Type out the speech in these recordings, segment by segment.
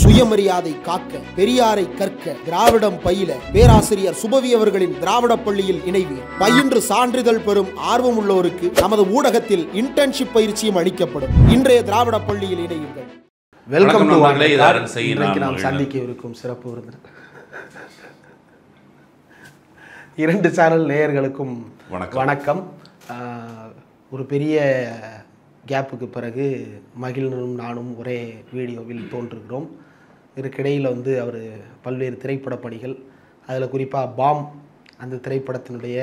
சுயமரியாதை காக்க, பெரியாரை கற்க, திராவிடம் பயில பேராசிரியர் சுபவி அவர்களின் திராவிட பள்ளியில் இணைவீர். பயின்று சான்றிதழ் பெறும் ஆர்வம் உள்ளோருக்கு நமது ஊடகத்தில் இன்டர்ன்ஷிப் பயிற்சியும் அளிக்கப்படும். இன்றைய திராவிட பள்ளியில் இணையுங்கள். வெல்கம் டு இன்றைக்கு நாம் சந்திக்க இருக்கும் சிறப்பு விருந்தினர் 2 சேனல் நேயர்களுக்கும் வணக்கம். ஒரு பெரிய கேப்புக்கு பிறகு மகிழ்னும் நானும் ஒரே வீடியோவில் தோன்றுகிறோம். இதற்கிடையில் அவர் பல்வேறு திரைப்பட பணிகள், அதில் குறிப்பாக பாம் அந்த திரைப்படத்தினுடைய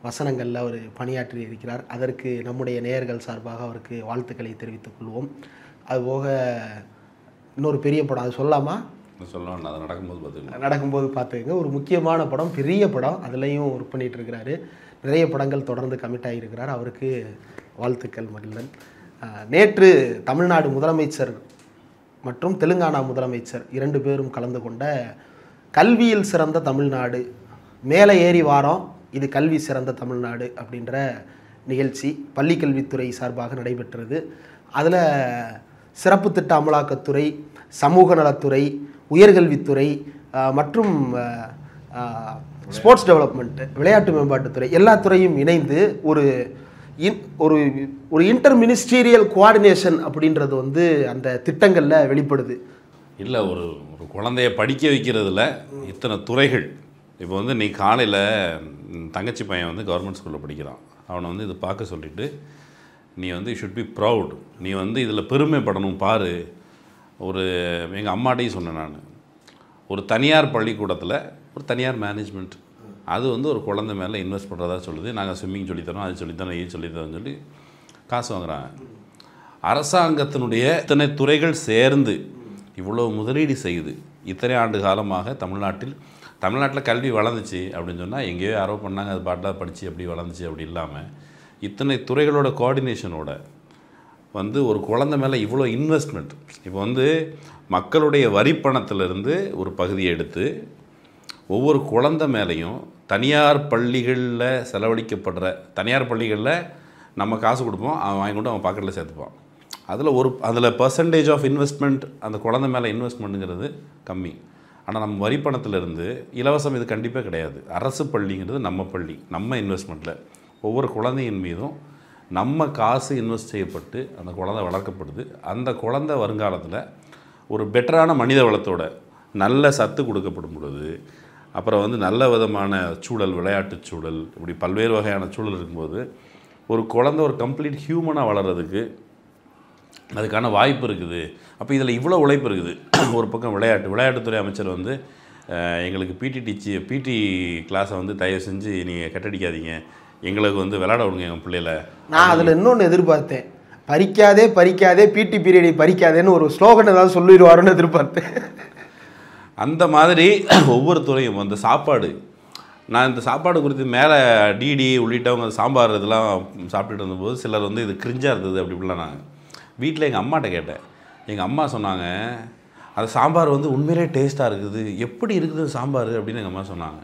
வசனங்களில் அவர் பணியாற்றி இருக்கிறார். அதற்கு நம்முடைய நேயர்கள் சார்பாக அவருக்கு வாழ்த்துக்களை தெரிவித்துக் கொள்வோம். அதுபோக இன்னொரு பெரிய படம், அது சொல்லாமா? சொல்லலாம், அது நடக்கும்போது பார்த்துக்கங்க. ஒரு முக்கியமான படம், பெரிய படம், அதுலேயும் ஒர்க் பண்ணிகிட்டு இருக்கிறாரு. நிறைய படங்கள் தொடர்ந்து கமிட் ஆகியிருக்கிறார். அவருக்கு வாழ்த்துக்கள் மகிழ்ந்தன். நேற்று தமிழ்நாடு முதலமைச்சர் மற்றும் தெலுங்கானா முதலமைச்சர் 2 பேரும் கலந்து கொண்ட கல்வியில் சிறந்த தமிழ்நாடு, மேலே ஏறி வாரம் இது கல்வி சிறந்த தமிழ்நாடு அப்படின்ற நிகழ்ச்சி பள்ளிக்கல்வித்துறை சார்பாக நடைபெற்றது. அதில் சிறப்பு திட்ட அமலாக்கத்துறை, சமூக நலத்துறை, உயர்கல்வித்துறை மற்றும் ஸ்போர்ட்ஸ் டெவலப்மெண்ட், விளையாட்டு மேம்பாட்டுத்துறை, எல்லா துறையும் இணைந்து ஒரு இன்டர் மினிஸ்டீரியல் கோஆர்டினேஷன் அப்படின்றது அந்த திட்டங்களில் வெளிப்படுது. இல்லை, ஒரு குழந்தைய படிக்க வைக்கிறதுல இத்தனை துறைகள். இப்போ நீ காலையில் தங்கச்சி பையன் கவர்மெண்ட் ஸ்கூலில் படிக்கிறான். அவனை இது பார்க்க சொல்லிவிட்டு, நீ யூ ஷுட் பி ப்ரவுட், நீ இதில் பெருமைப்படணும் பாரு. எங்கள் அம்மாட்டையும் சொன்னேன் நான், ஒரு தனியார் பள்ளிக்கூடத்தில் ஒரு தனியார் மேனேஜ்மெண்ட் அது ஒரு குழந்தை மேலே இன்வெஸ்ட் பண்ணுறதா சொல்லுது. நாங்கள் ஸ்விம்மிங் சொல்லித்தரோம், அது சொல்லித்தரோம், இது சொல்லித்தரோம்னு சொல்லி காசு வாங்குகிறாங்க. அரசாங்கத்தினுடைய இத்தனை துறைகள் சேர்ந்து இவ்வளோ முதலீடு செய்யுது. இத்தனை ஆண்டு காலமாக தமிழ்நாட்டில் கல்வி வளர்ந்துச்சு அப்படின்னு சொன்னால் எங்கேயோ யாரோ பண்ணாங்க, அது பாட்டாக படித்து அப்படி வளர்ந்துச்சு அப்படி இல்லாமல் இத்தனை துறைகளோட கோஆர்டினேஷனோட ஒரு குழந்தை மேலே இவ்வளோ இன்வெஸ்ட்மெண்ட். இப்போ மக்களுடைய வரி பணத்திலிருந்து ஒரு பகுதியை எடுத்து ஒவ்வொரு குழந்தை மேலேயும் தனியார் பள்ளிகளில் செலவழிக்கப்படுற, தனியார் பள்ளிகளில் நம்ம காசு கொடுப்போம், அவன் வாங்கி கொண்டு அவன் பாக்கெட்டில் சேர்த்துப்பான். அதில் பர்சன்டேஜ் ஆஃப் இன்வெஸ்ட்மெண்ட் அந்த குழந்தை மேலே இன்வெஸ்ட்மெண்ட்டுங்கிறது கம்மி. ஆனால் நம்ம வரி பணத்திலிருந்து இலவசம் இது கண்டிப்பாக கிடையாது. அரசு பள்ளிங்கிறது நம்ம பள்ளி, நம்ம இன்வெஸ்ட்மெண்ட்டில் ஒவ்வொரு குழந்தையின் மீதும் நம்ம காசு இன்வெஸ்ட் செய்யப்பட்டு அந்த குழந்தை வளர்க்கப்படுது. அந்த குழந்தை வருங்காலத்தில் ஒரு பெட்டரான மனித வளத்தோட நல்ல சத்து கொடுக்கப்படும் பொழுது, அப்புறம் நல்ல விதமான சூழல், விளையாட்டு சூழல், இப்படி பல்வேறு வகையான சூழல் இருக்கும்போது ஒரு குழந்தை ஒரு கம்ப்ளீட் ஹியூமனாக வளர்கிறதுக்கு அதுக்கான வாய்ப்பு இருக்குது. அப்போ இதில் இவ்வளோ உழைப்பு இருக்குது. ஒரு பக்கம் விளையாட்டுத்துறை அமைச்சர் எங்களுக்கு பிடி கிளாஸை தயவு செஞ்சு நீங்கள் கட்டடிக்காதீங்க, எங்களுக்கு விளையாட விடுங்க எங்கள் பிள்ளைகளை. நான் அதில் இன்னொன்று எதிர்பார்த்தேன், பறிக்காதே பிடி பீரியடை பறிக்காதேன்னு ஒரு ஸ்லோகன் ஏதாவது சொல்லிடுவாருன்னு எதிர்பார்த்தேன். அந்த மாதிரி ஒவ்வொரு துறையும் சாப்பாடு, நான் இந்த சாப்பாடு குறித்து மேலே டிடி உள்ளிட்டவங்க சாம்பார் இதெல்லாம் சாப்பிட்டுட்டு இருந்தபோது சிலர் இது கிரிஞ்சாக இருந்தது அப்படி இப்படிலாம். நான் வீட்டில் எங்கள் அம்மாட்ட கேட்டேன். எங்கள் அம்மா சொன்னாங்க, அது சாம்பார் உண்மையிலே டேஸ்ட்டாக இருக்குது, எப்படி இருக்குது சாம்பார் அப்படின்னு எங்கள் அம்மா சொன்னாங்க.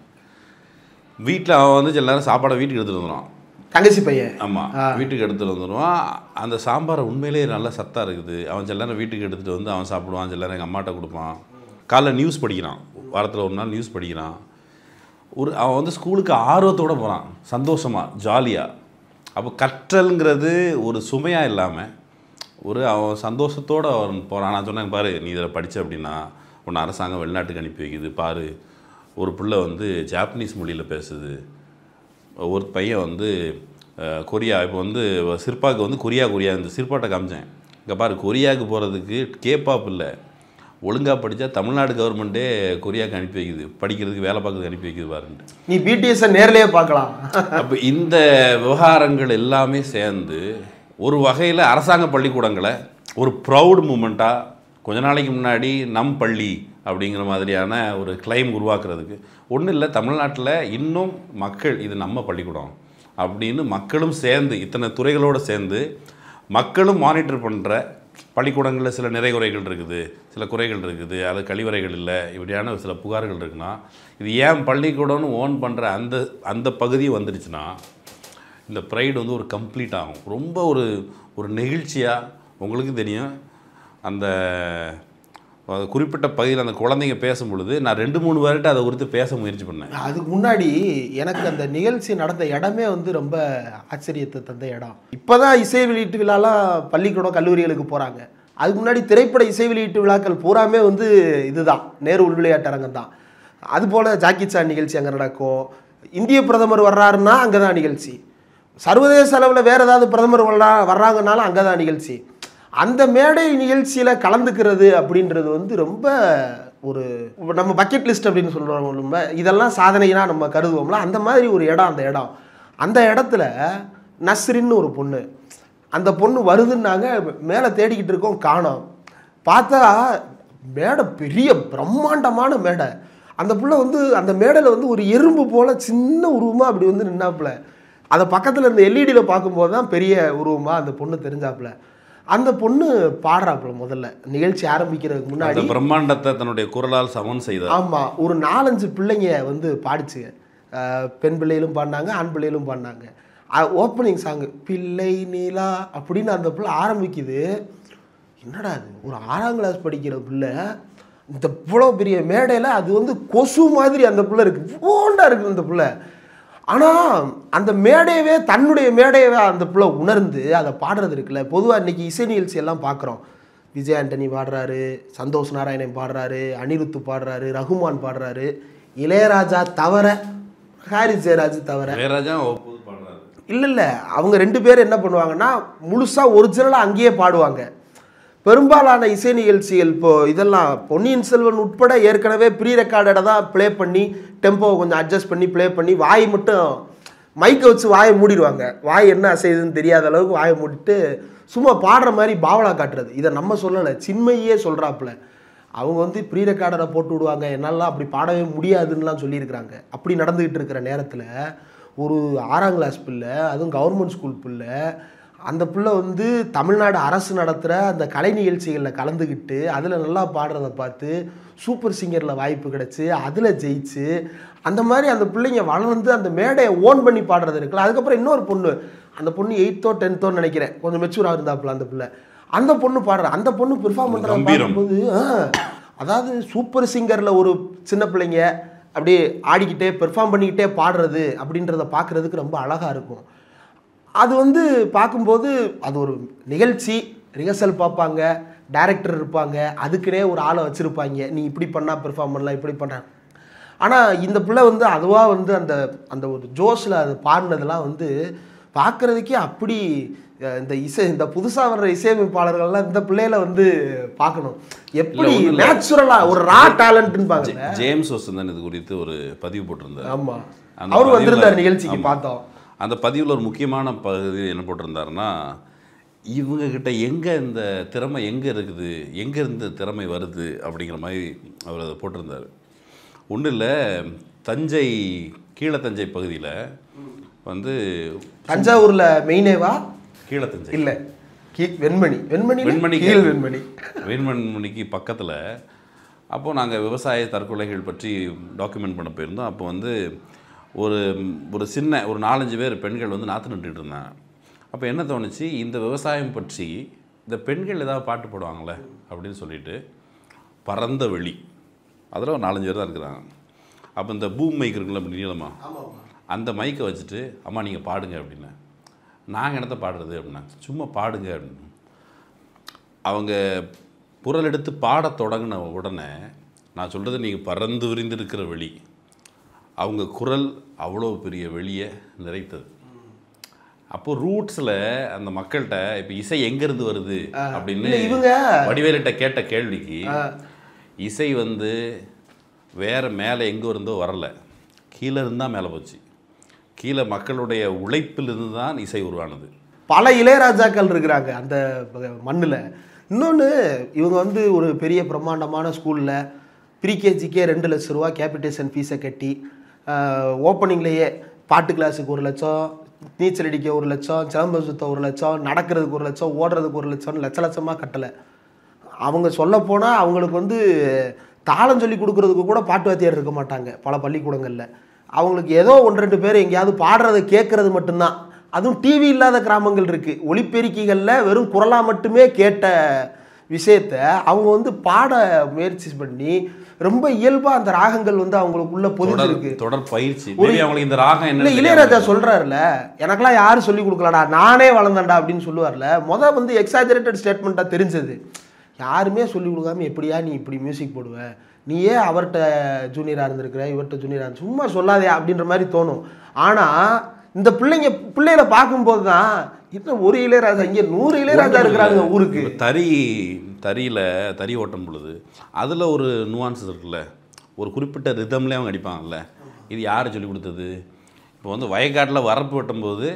வீட்டில் அவன் சில நேரம் சாப்பாடை வீட்டுக்கு எடுத்துகிட்டு வந்துடுவான், தங்கச்சி பையன். ஆமாம், வீட்டுக்கு எடுத்துகிட்டு வந்துடுவான். அந்த சாம்பாரை உண்மையிலே நல்லா சத்தாக இருக்குது. அவன் சில நேரம் வீட்டுக்கு எடுத்துகிட்டு அவன் சாப்பிடுவான், சில நேரம் எங்கள் அம்மாட்ட கொடுப்பான். காலைல நியூஸ் படிக்கிறான், வாரத்தில் ஒரு நாள் நியூஸ் படிக்கிறான். அவன் ஸ்கூலுக்கு ஆர்வத்தோடு போகிறான், சந்தோஷமாக ஜாலியாக. அப்போ கற்றல்ங்கிறது ஒரு சுமையாக இல்லாமல் அவன் சந்தோஷத்தோடு அவன் போகிறான். நான் சொன்னேன், பாரு நீ இதில் படித்த அப்படின்னா உன்னை அரசாங்கம் வெளிநாட்டுக்கு அனுப்பி வைக்குது பாரு. ஒரு பிள்ளை ஜாப்பனீஸ் மொழியில் பேசுது, ஒரு பையன் கொரியா. இப்போ சிற்பாவுக்கு கொரியா இந்த சிற்பாட்டை காமிச்சேன். இங்கே பாரு, கொரியாவுக்கு போகிறதுக்கு கேப்பாப் இல்லை, ஒழுங்காக படித்தா தமிழ்நாடு கவர்மெண்ட்டே கொரியாவுக்கு அனுப்பி வைக்குது, படிக்கிறதுக்கு வேலை பார்க்கறதுக்கு அனுப்பி வைக்குது பாருன்ட்டு. நீ பிடிஎஸை நேர்லேயே பார்க்கலாம். அப்போ இந்த விவகாரங்கள் எல்லாமே சேர்ந்து ஒரு வகையில் அரசாங்க பள்ளிக்கூடங்களை ஒரு ப்ரௌட் மூமெண்ட்டாக கொஞ்ச நாளைக்கு முன்னாடி நம் பள்ளி அப்படிங்கிற மாதிரியான ஒரு கிளைம் உருவாக்குறதுக்கு ஒன்றும் இல்லை. தமிழ்நாட்டில் இன்னும் மக்கள் இது நம்ம பள்ளிக்கூடம் அப்படின்னு மக்களும் சேர்ந்து, இத்தனை துறைகளோடு சேர்ந்து மக்களும் மானிட்டர் பண்ணுற பள்ளிக்கூடங்களில் சில நிறைகுறைகள் இருக்குது, சில குறைகள் இருக்குது, அது கழிவறைகள் இல்லை, இப்படியான சில புகார்கள் இருக்குன்னா இது ஏன் பள்ளிக்கூடம்னு ஓன் பண்ணுற அந்த பகுதி வந்துடுச்சுன்னா இந்த ப்ரைடு ஒரு கம்ப்ளீட் ஆகும். ரொம்ப ஒரு நெகிழ்ச்சியாக உங்களுக்கு தெரியும். அந்த குறிப்பிட்ட பகுதியில் அந்த குழந்தைங்க பேசும் பொழுது நான் 2-3 பேர்கிட்ட அதை குறித்து பேச முயற்சி பண்ணேன். அதுக்கு முன்னாடி எனக்கு அந்த நிகழ்ச்சி நடந்த இடமே வந்து ரொம்ப ஆச்சரியத்தை தந்த இடம். இப்போதான் இசை வெளியீட்டு விழாலாம் பள்ளிக்கூடம் கல்லூரிகளுக்கு போகிறாங்க. அதுக்கு முன்னாடி திரைப்பட இசை வெளியீட்டு விழாக்கள் பூராமே வந்து இதுதான், நேரு உள் விளையாட்டு அரங்கம் தான். அதுபோல் ஜாக்கி சான் நிகழ்ச்சி அங்கே நடக்கும். இந்திய பிரதமர் வர்றாருன்னா அங்கே தான் நிகழ்ச்சி. சர்வதேச அளவில் வேறு ஏதாவது பிரதமர் வர்றாங்கனாலும் அங்கே தான் நிகழ்ச்சி. அந்த மேடை நிகழ்ச்சியில் கலந்துக்கிறது அப்படின்றது வந்து ரொம்ப ஒரு நம்ம பக்கெட் லிஸ்ட் அப்படின்னு சொல்கிறோம். இதெல்லாம் சாதனைனா நம்ம கருதுவோம்ல, அந்த மாதிரி ஒரு இடம். அந்த இடத்துல நஸ்ரின்னு ஒரு பொண்ணு, அந்த பொண்ணு வருதுன்னாங்க. மேலே தேடிக்கிட்டு இருக்கோம், காணோம். பார்த்தா மேடை பெரிய பிரம்மாண்டமான மேடை. அந்த புள்ள வந்து அந்த மேடையில் வந்து ஒரு எறும்பு போல் சின்ன உருவமாக அப்படி வந்து நின்னாப்புல. அதை பக்கத்தில் இருந்த எல்இடியில் பார்க்கும்போது தான் பெரிய உருவமாக அந்த பொண்ணு தெரிஞ்சாப்புல. அந்த பொண்ணு பாடுறாப்புல முதல்ல நிகழ்ச்சி ஆரம்பிக்கிறதுக்கு முன்னாடி பிரம்மாண்டத்தை தன்னுடைய குரலால் சமன் செய்தார். ஆமாம், ஒரு 4-5 பிள்ளைங்க வந்து பாடிச்சுங்க. பெண் பிள்ளைகளும் பாடினாங்க, ஆண் பிள்ளைகளும் பாடினாங்க. ஓப்பனிங் சாங்கு பிள்ளை நீலா அப்படின்னு அந்த பிள்ளை ஆரம்பிக்குது. என்னடா அது, ஒரு 6ஆம் கிளாஸ் படிக்கிற பிள்ளை இந்த இவ்வளோ பெரிய மேடையில், அது வந்து கொசு மாதிரி அந்த பிள்ளை இருக்குது, போண்டா இருக்குது அந்த பிள்ளை. ஆனால் அந்த மேடையவே தன்னுடைய மேடையவே அந்த பிள்ளை உணர்ந்து அதை பாடுறது இருக்குல்ல. பொதுவாக இன்றைக்கி இசை நிகழ்ச்சி எல்லாம் பார்க்குறோம். விஜய் ஆண்டனி பாடுறாரு, சந்தோஷ் நாராயணன் பாடுறாரு, அனிருத்து பாடுறாரு, ரகுமான் பாடுறாரு, இளையராஜா தவிர, ஹாரிஸ் ஜெயராஜ் தவிர இல்லை அவங்க 2 பேர் என்ன பண்ணுவாங்கன்னா முழுசாக ஒரிஜினலாக அங்கேயே பாடுவாங்க. பெரும்பாலான இசை நிகழ்ச்சிகள் இப்போது இதெல்லாம் பொன்னியின் செல்வன் உட்பட ஏற்கனவே ப்ரீ ரெக்கார்டை தான் ப்ளே பண்ணி டெம்போவை கொஞ்சம் அட்ஜஸ்ட் பண்ணி ப்ளே பண்ணி வாய் மட்டும் மைக்கை வச்சு வாயை மூடிடுவாங்க. வாய் என்ன அசையுதுன்னு தெரியாத அளவுக்கு வாயை மூடிட்டு சும்மா பாடுற மாதிரி பாவலா காட்டுறது. இதை நம்ம சொல்லலை, சின்மையே சொல்கிறாப்புல. அவங்க வந்து ப்ரீ ரெக்கார்டரை போட்டு விடுவாங்க, என்னாலாம் அப்படி பாடவே முடியாதுன்னெலாம் சொல்லியிருக்கிறாங்க. அப்படி நடந்துக்கிட்டு இருக்கிற நேரத்தில் ஒரு 6ஆம் கிளாஸ் பிள்ளை, அதுவும் கவர்மெண்ட் ஸ்கூல் பிள்ளை, அந்த பிள்ளை வந்து தமிழ்நாடு அரசு நடத்துகிற அந்த கலை நிகழ்ச்சிகளில் கலந்துக்கிட்டு அதில் நல்லா பாடுறதை பார்த்து சூப்பர் சிங்கரில் வாய்ப்பு கிடச்சி அதில் ஜெயிச்சு அந்த மாதிரி அந்த பிள்ளைங்க வளர்ந்து அந்த மேடையை ஓன் பண்ணி பாடுறது இருக்குல்ல. அதுக்கப்புறம் இன்னொரு பொண்ணு, அந்த பொண்ணு 8th or 10th நினைக்கிறேன், கொஞ்சம் மெச்சூராக இருந்தாப்புல அந்த பிள்ளை. அந்த பொண்ணு பாடுற, அந்த பொண்ணு பெர்ஃபார்ம் பண்ணுறத பார்க்கும்போது அதாவது சூப்பர் சிங்கரில் ஒரு சின்ன பிள்ளைங்க அப்படியே ஆடிக்கிட்டே பெர்ஃபார்ம் பண்ணிக்கிட்டே பாடுறது அப்படின்றத பார்க்குறதுக்கு ரொம்ப அழகாக இருக்கும். அது வந்து பார்க்கும்போது அது ஒரு நிகழ்ச்சி, ரிஹர்சல் பார்ப்பாங்க, டைரக்டர் இருப்பாங்க, அதுக்குன்னே ஒரு ஆளை வச்சுருப்பாங்க, நீ இப்படி பண்ணால் பெர்ஃபார்ம் பண்ணலாம், இப்படி பண்ண. ஆனால் இந்த பிள்ளை வந்து அதுவாக வந்து அந்த அந்த ஒரு ஜோஷில் அது பாடினதெல்லாம் வந்து பார்க்குறதுக்கே அப்படி இந்த புதுசாக வர்ற இசையமைப்பாளர்கள்லாம் இந்த பிள்ளையில வந்து பார்க்கணும், எப்படி நேச்சுரலாக ஒரு ரா டேலண்ட்னு பார்க்க. ஜேம்ஸ் வசந்தன் இது குறித்து ஒரு பதிவு போட்டிருந்தார். ஆமாம், அவர் வந்திருந்தார் நிகழ்ச்சிக்கு, பார்த்தோம். அந்த பதிவில் ஒரு முக்கியமான பகுதி என்ன போட்டிருந்தாருன்னா, இவங்கக்கிட்ட எங்கே இந்த திறமை எங்கே இருக்குது, எங்கே இருந்து திறமை வருது அப்படிங்கிற மாதிரி அவர் அதை போட்டிருந்தார். ஒன்றும் இல்லை, தஞ்சை கீழத்தஞ்சை பகுதியில் வந்து தஞ்சாவூரில் மெயினேவா கீழத்தஞ்சை இல்லை வெண்மணிக்கு பக்கத்தில். அப்போது நாங்கள் விவசாய தற்கொலைகள் பற்றி டாக்குமெண்ட் பண்ண போயிருந்தோம். அப்போ வந்து ஒரு சின்ன ஒரு 4-5 பேர் பெண்கள் வந்து நாற்று நட்டுட்டு இருந்தாங்க. அப்போ என்ன தோணுச்சு, இந்த விவசாயம் பற்றி இந்த பெண்கள் ஏதாவது பாட்டு போடுவாங்களே அப்படின்னு சொல்லிட்டு பரந்த வெளி அதில் ஒரு 4-5 பேர் தான் இருக்கிறாங்க. அப்போ இந்த பூம் மைக் இருக்குல்ல அப்படி நீளமா, அந்த மைக்கை வச்சுட்டு அம்மா நீங்கள் பாடுங்க அப்படின்னு. நாங்கள் என்னத்தை பாடுறது அப்படின்னா, சும்மா பாடுங்க அப்படின்னு. அவங்க குரல் எடுத்து பாடத் தொடங்கின உடனே நான் சொல்கிறது, நீங்கள் பறந்து விரிந்திருக்கிற வெளி, அவங்க குரல் அவ்வளோ பெரிய வெளியை நிறைத்தது. அப்போது ரூட்ஸில் அந்த மக்கள்கிட்ட இப்போ இசை எங்கேருந்து வருது அப்படின்னு இவங்க வடிவேலிட்ட கேட்ட கேள்விக்கு, இசை வந்து வேறு மேலே எங்கே இருந்தோ வரலை, கீழே இருந்தால் மேலே போச்சு. கீழே மக்களுடைய உழைப்பிலிருந்து தான் இசை உருவானது. பல இளையராஜாக்கள் இருக்கிறாங்க அந்த மண்ணில். இன்னொன்று, இவங்க வந்து ஒரு பெரிய பிரம்மாண்டமான ஸ்கூலில் ப்ரீகேஜிக்கே 2 லட்ச ரூபா கேபிட்டேஷன் ஃபீஸை கட்டி, ஓப்பனிங்லேயே பாட்டு கிளாஸுக்கு 1 லட்சம், நீச்சல் அடிக்க 1 லட்சம், சிலம்பம் சுத்த 1 லட்சம், நடக்கிறதுக்கு 1 லட்சம், ஓடுறதுக்கு 1 லட்சம், லட்சமாக கட்டலை. அவங்க சொல்லப்போனால் அவங்களுக்கு வந்து தாளம் சொல்லி கொடுக்குறதுக்கு கூட பாட்டு வாத்தியார் இருக்க மாட்டாங்க பல பள்ளிக்கூடங்களில். அவங்களுக்கு ஏதோ 1-2 பேர் எங்கேயாவது பாடுறதை கேட்குறது மட்டும்தான். அதுவும் டிவி இல்லாத கிராமங்கள் இருக்குது, ஒலிப்பெருக்கிகளில் வெறும் குரலாக மட்டுமே கேட்ட விஷயத்தை அவங்க வந்து பாட முயற்சி பண்ணி ரொம்ப இயல்பா அந்த ராகங்கள் வந்து அவங்களுக்குள்ள பொதிஞ்சிருக்கு. தொடர் பயிற்சி அவங்களுக்கு இந்த ராகம் என்ன இளையராஜா சொல்றாருல, எனக்கெல்லாம் யாரும் சொல்லி கொடுக்கலடா, நானே வளர்ந்தேன்டா அப்படின்னு சொல்லுவார்ல. வந்து எக்ஸாஜரேட்டட் ஸ்டேட்மெண்ட்டா தெரிஞ்சது. யாருமே சொல்லி கொடுக்காம எப்படியா நீ இப்படி மியூசிக் போடுவ, நீ ஏன் அவர்கிட்ட ஜூனியராக இருந்திருக்கிற, இவர்கிட்ட ஜூனியராக சும்மா சொல்லாதே அப்படின்ற மாதிரி தோணும். ஆனால் இந்த பிள்ளைகளை பார்க்கும்போது தான் இன்னும் ஒரு இளையராஜா, இங்கே 100 இளையராஜா இருக்கிறாங்க ஊருக்கு. தறி ஓட்டும் பொழுது அதில் ஒரு நுவான்ஸ் இருக்குல்ல, ஒரு குறிப்பிட்ட ரிதம்லேயே அவங்க அடிப்பாங்கல்ல. இது யார் சொல்லி கொடுத்தது? இப்போ வந்து வயக்காட்டில் வரப்பு வெட்டும்போது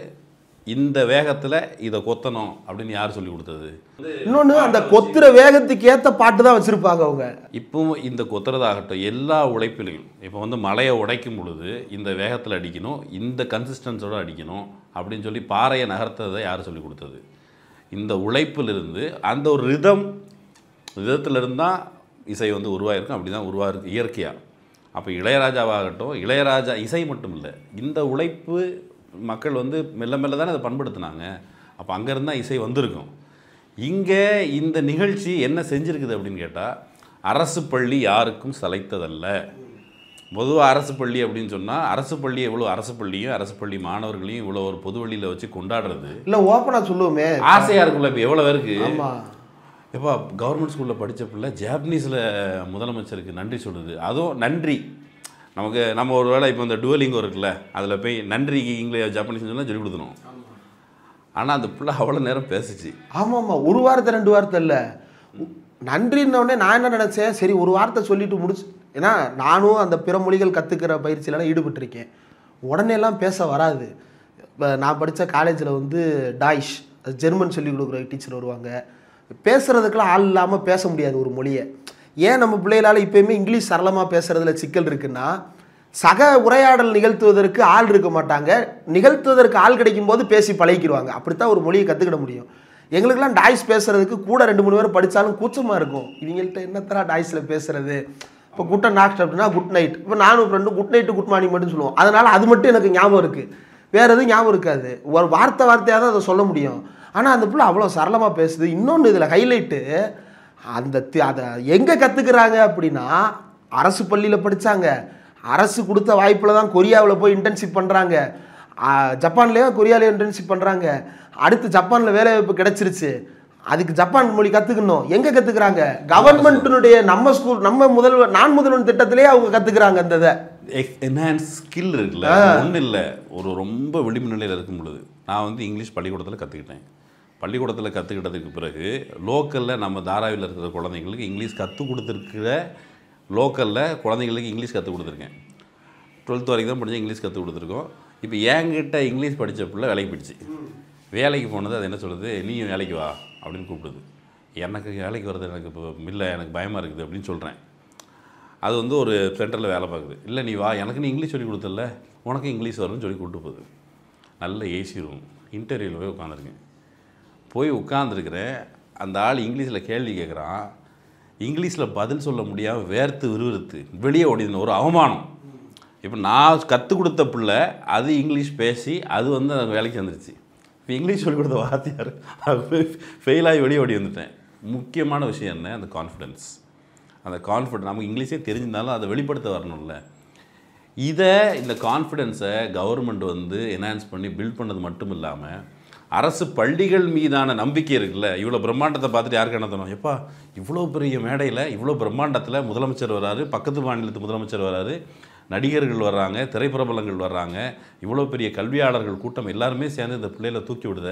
இந்த வேகத்தில் இதை கொத்தணும் அப்படின்னு யார் சொல்லி கொடுத்தது? இன்னொன்று, அந்த கொத்துற வேகத்துக்கு ஏற்ற பாட்டு தான் வச்சுருப்பாங்க அவங்க. இப்போவும் இந்த கொத்துறதாகட்டும் எல்லா உழைப்பிலையும் இப்போ வந்து மலையை உடைக்கும் பொழுது இந்த வேகத்தில் அடிக்கணும், இந்த கன்சிஸ்டன்ஸோடு அடிக்கணும் அப்படின்னு சொல்லி பாறையை நகர்த்ததை யார் சொல்லி கொடுத்தது? இந்த உழைப்பிலிருந்து அந்த ஒரு ரிதத்திலிருந்து தான் இசை வந்து உருவாயிருக்கும். அப்படி தான் உருவாயிருக்கு இயற்கையாக. அப்போ இளையராஜாவாகட்டும், இளையராஜா இசை மட்டும் இல்லை, இந்த உழைப்பு மக்கள் வந்து மெல்ல மெல்ல தானே அதை பண்படுத்தினாங்க. அப்போ அங்கேருந்து தான் இசை வந்திருக்கும். இங்கே இந்த நிகழ்ச்சி என்ன செஞ்சுருக்குது அப்படின்னு கேட்டால், அரசு பள்ளி யாருக்கும் சளைத்ததல்ல. பொதுவாக அரசு பள்ளி அப்படின்னு சொன்னால், அரசு பள்ளி எவ்வளோ, அரசு பள்ளியும் அரசு பள்ளி மாணவர்களையும் இவ்வளோ ஒரு பொது வழியில் வச்சு கொண்டாடுறது இல்லை, ஓப்பனாக சொல்லுவோமே, ஆசையாக இருக்குல்ல. இப்போ எவ்வளோ பேருக்கு எப்போ கவர்மெண்ட் ஸ்கூலில் படித்த பிள்ளை ஜாப்பனீஸில் முதலமைச்சருக்கு நன்றி சொல்லுது. அதுவும் நன்றி நம்ம ஒரு வேளை இப்போ இந்த டுவலிங்கோ இருக்குல்ல, அதில் போய் நன்றிக்கு இங்கிலீஷ் ஜாப்பனீஸ் சொன்னால் சொல்லி கொடுத்துரும். ஆனால் அந்த பிள்ளை அவ்வளோ நேரம் பேசிச்சு. ஆமாம், ஒரு வார்த்தை 2 வார்த்தை இல்லை, நன்றின்னொடனே நான் என்ன நினச்சேன், சரி ஒரு வார்த்தை சொல்லிட்டு முடிச்சு. ஏன்னா நானும் அந்த பிற மொழிகள் கற்றுக்கிற பயிற்சியிலலாம் ஈடுபட்டிருக்கேன். உடனேலாம் பேச வராது. இப்போ நான் படித்த காலேஜில் வந்து டாய்ஷ், ஜெர்மன் சொல்லிக் கொடுக்குற டீச்சர் வருவாங்க. பேசுகிறதுக்கெலாம் ஆள் இல்லாமல் பேச முடியாது ஒரு மொழியை. ஏன் நம்ம பிள்ளைகளால் இப்போயுமே இங்கிலீஷ் சரளமாக பேசுகிறதுல சிக்கல் இருக்குன்னா, சக உரையாடல் நிகழ்த்துவதற்கு ஆள் இருக்க மாட்டாங்க, நிகழ்த்துவதற்கு ஆள் கிடைக்கும் போது பேசி பழகிடுவாங்க. அப்படித்தான் ஒரு மொழியை கற்றுக்கிட முடியும். எங்களுக்கெல்லாம் டாய்ஸ் பேசுகிறதுக்கு கூட 2-3 பேர் படித்தாலும் கூச்சமாக இருக்கும். இவங்கள்ட்ட என்னத்தரா டாய்ஸில் பேசுகிறது. இப்போ குட் நாக்ட் அப்படின்னா குட் நைட், இப்போ நானும் friend good night good morning மட்டும் சொல்லுவோம். அதனால் அது மட்டும் எனக்கு ஞாபகம் இருக்குது, வேறு எதுவும் ஞாபகம் இருக்காது. ஒரு வார்த்தையாக தான் அதை சொல்ல முடியும். ஆனால் அந்த பிள்ளை அவ்வளோ சரளமாக பேசுது. இன்னொன்று இதில் ஹைலைட்டு, அதை எங்கே கற்றுக்குறாங்க அப்படின்னா, அரசு பள்ளியில் படித்தாங்க, அரசு கொடுத்த வாய்ப்பில் தான் கொரியாவில் போய் இன்டர்ன்ஷிப் பண்ணுறாங்க, ஜப்பான்லேயோ கொரியாலேயோ இன்டர்ன்ஷிப் பண்ணுறாங்க. அடுத்து ஜப்பானில் வேலை வாய்ப்பு கிடச்சிருச்சு, அதுக்கு ஜப்பான் மொழி கற்றுக்கணும். எங்கே கற்றுக்குறாங்க? கவர்மெண்ட்டினுடைய நம்ம ஸ்கூல், நான் முதல்வன் திட்டத்திலே அவங்க கற்றுக்குறாங்க. அந்த இதை என்ஹான்ஸ் ஸ்கில் இருக்குல்ல, ஒன்றும் இல்லை. ஒரு ரொம்ப விளிம்பு நிலையில் இருக்கும் பொழுது நான் வந்து இங்கிலீஷ் பள்ளிக்கூடத்தில் கற்றுக்கிட்டேன். பள்ளிக்கூடத்தில் கற்றுக்கிட்டதுக்கு பிறகு லோக்கலில் நம்ம தாராவியில் இருக்கிற குழந்தைங்களுக்கு இங்கிலீஷ் கற்றுக் கொடுத்துருக்கிற, லோக்கலில் குழந்தைங்களுக்கு இங்கிலீஷ் கற்றுக் கொடுத்துருக்கேன். 12th வரைக்கும் தான் படித்தேன், இங்கிலீஷ் கற்றுக் கொடுத்துருக்கோம். இப்போ என்கிட்ட இங்கிலீஷ் படித்த பிள்ளை வேலைக்கு போயிடுச்சு. வேலைக்கு போனது அது என்ன சொல்லுது, நீயும் வேலைக்கு வா அப்படின்னு கூப்பிடுது. எனக்கு வேலைக்கு வர்றது எனக்கு இப்போ இல்லை, எனக்கு பயமாக இருக்குது அப்படின்னு சொல்கிறேன். அது வந்து ஒரு சென்டரில் வேலை பார்க்குது. இல்லை நீ வா, எனக்கு நீ இங்கிலீஷ் சொல்லி கொடுத்தல, உனக்கு இங்கிலீஷ் வரும்னு சொல்லி கூப்பிட்டு போகுது. நல்ல ஏசி ரூம், இன்டர்வியூவில் போய் உட்காந்துருக்கேன். போய் உட்காந்துருக்கிறேன். அந்த ஆள் இங்கிலீஷில் கேள்வி கேட்குறான். இங்கிலீஷில் பதில் சொல்ல முடியாமல் வேர்த்து விறுவிறுத்து வெளியே ஓடிதுன்னு ஒரு அவமானம். இப்போ நான் கற்றுக் கொடுத்த பிள்ளை அது இங்கிலீஷ் பேசி அது வந்து எனக்கு வேலைக்கு வந்துருச்சு. இப்போ இங்கிலீஷ் சொல்லிக் கொடுத்த வாத்தியார் அது ஃபெயிலாகி வெளியே ஓடி வந்துட்டேன். முக்கியமான விஷயம் என்ன, அந்த கான்ஃபிடென்ஸ். அந்த கான்ஃபிடென்ஸ் நமக்கு இங்கிலீஷே தெரிஞ்சிருந்தாலும் அதை வெளிப்படுத்த வரணும்ல. இந்த கான்ஃபிடென்ஸை கவர்மெண்ட் வந்து என்ஹான்ஸ் பண்ணி பில்ட் பண்ணது மட்டும் இல்லாமல், அரசு பள்ளிகள் மீதான நம்பிக்கை இருக்குல்ல. இவ்வளோ பிரம்மாண்டத்தை பார்த்துட்டு யாருக்கு என்ன தோணும், எப்பா இவ்வளோ பெரிய மேடையில் இவ்வளோ பிரம்மாண்டத்தில் முதலமைச்சர் வராரு, பக்கத்து மாநிலத்து முதலமைச்சர் வராரு, நடிகர்கள் வர்றாங்க, திரைப்பிரபலங்கள் வர்றாங்க, இவ்வளோ பெரிய கல்வியாளர்கள் கூட்டம் எல்லாருமே சேர்ந்து இந்த பிள்ளைகளை தூக்கி விடுத.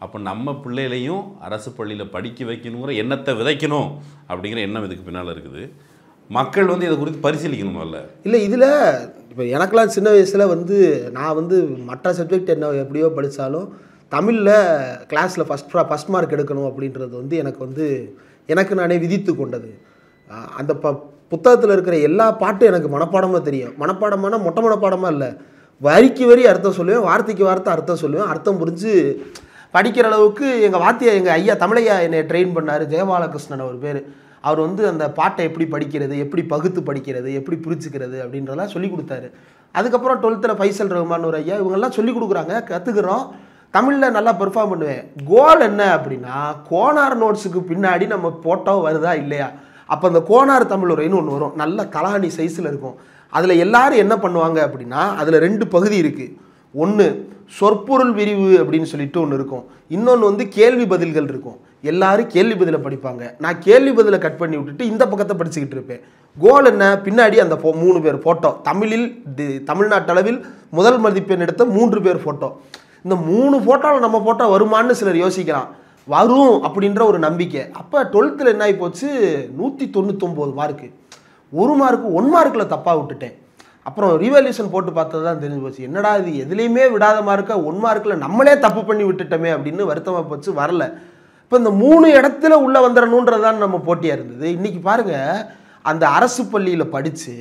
அப்போ நம்ம பிள்ளைகளையும் அரசு பள்ளியில் படிக்க வைக்கணுங்கிற எண்ணத்தை விதைக்கணும் அப்படிங்கிற எண்ணம் இதுக்கு பின்னால் இருக்குது. மக்கள் வந்து இதை குறித்து பரிசீலிக்கணும். இல்லை இதில் இப்போ எனக்கெல்லாம் சின்ன வயசில் வந்து நான் வந்து மற்ற சப்ஜெக்ட் என்ன எப்படியோ படித்தாலும் தமிழில் கிளாஸில் ஃபஸ்ட் மார்க் எடுக்கணும் அப்படின்றது வந்து எனக்கு நானே விதித்து கொண்டது. அந்த புத்தகத்தில் இருக்கிற எல்லா பாட்டும் எனக்கு மனப்பாடமாக தெரியும். மனப்பாடமான மொட்டை மனப்பாடமாக இல்லை, வரிக்கு வரி அர்த்தம் சொல்லுவேன், வார்த்தைக்கு வார்த்தை அர்த்தம் சொல்லுவேன். அர்த்தம் புரிஞ்சு படிக்கிற அளவுக்கு எங்கள் ஐயா தமிழையா என்னை ட்ரெயின் பண்ணார். ஜெயபாலகிருஷ்ணன் அவர் பேர். அவர் வந்து அந்த பாட்டை எப்படி படிக்கிறது, எப்படி பகுத்து படிக்கிறது, எப்படி புரிச்சுக்கிறது அப்படின்றதெல்லாம் சொல்லிக் கொடுத்தாரு. அதுக்கப்புறம் 12th ஃபைசல் ரஹ்மான் ஒரு ஐயா, இவங்கெல்லாம் சொல்லிக் கொடுக்குறாங்க, கற்றுக்குறோம். தமிழில் நல்லா பெர்ஃபார்ம் பண்ணுவேன். கோல் என்ன அப்படின்னா, கோனார் நோட்ஸுக்கு பின்னாடி நம்ம போட்டோ வருதா இல்லையா. அப்போ அந்த கோனார் தமிழ் உரைன்னு ஒன்று வரும், நல்ல கலாணி சைஸில் இருக்கும். அதில் எல்லாரும் என்ன பண்ணுவாங்க அப்படின்னா, அதில் 2 பகுதி இருக்குது. ஒன்று சொற்பொருள் விரிவு அப்படின்னு சொல்லிட்டு ஒன்று இருக்கும், இன்னொன்று வந்து கேள்வி பதில்கள் இருக்கும். எல்லாரும் கேள்வி பதிலை படிப்பாங்க, நான் கேள்வி பதிலை கட் பண்ணி விட்டுட்டு இந்த பக்கத்தை படிச்சுக்கிட்டு இருப்பேன். கோல் என்ன, பின்னாடி அந்த 3 பேர் ஃபோட்டோ, தமிழில் தமிழ்நாட்டளவில் முதல் மதிப்பெண் எடுத்த 3 பேர் ஃபோட்டோ. இந்த 3 ஃபோட்டோவில் நம்ம ஃபோட்டோ வருமானு சிலர் யோசிக்கலாம், வரும் அப்படின்ற ஒரு நம்பிக்கை. அப்போ 12th என்ன ஆகி போச்சு, 199 மார்க்கு. 1 மார்க்கு 1 மார்க்கில் தப்பாக விட்டுட்டேன். அப்புறம் ரிவல்யூஷன் போட்டு பார்த்தது தான் தெரிஞ்சு போச்சு, என்னடா இது எதுலேயுமே விடாத மார்க்கை 1 மார்க்கில் நம்மளே தப்பு பண்ணி விட்டுட்டோமே அப்படின்னு வருத்தமாக போச்சு. வரல. இப்போ இந்த 3 இடத்துல உள்ளே வந்துடணுன்றது தான் நம்ம போட்டியாக இருந்தது. இன்றைக்கி பாருங்கள், அந்த அரசு பள்ளியில் படித்து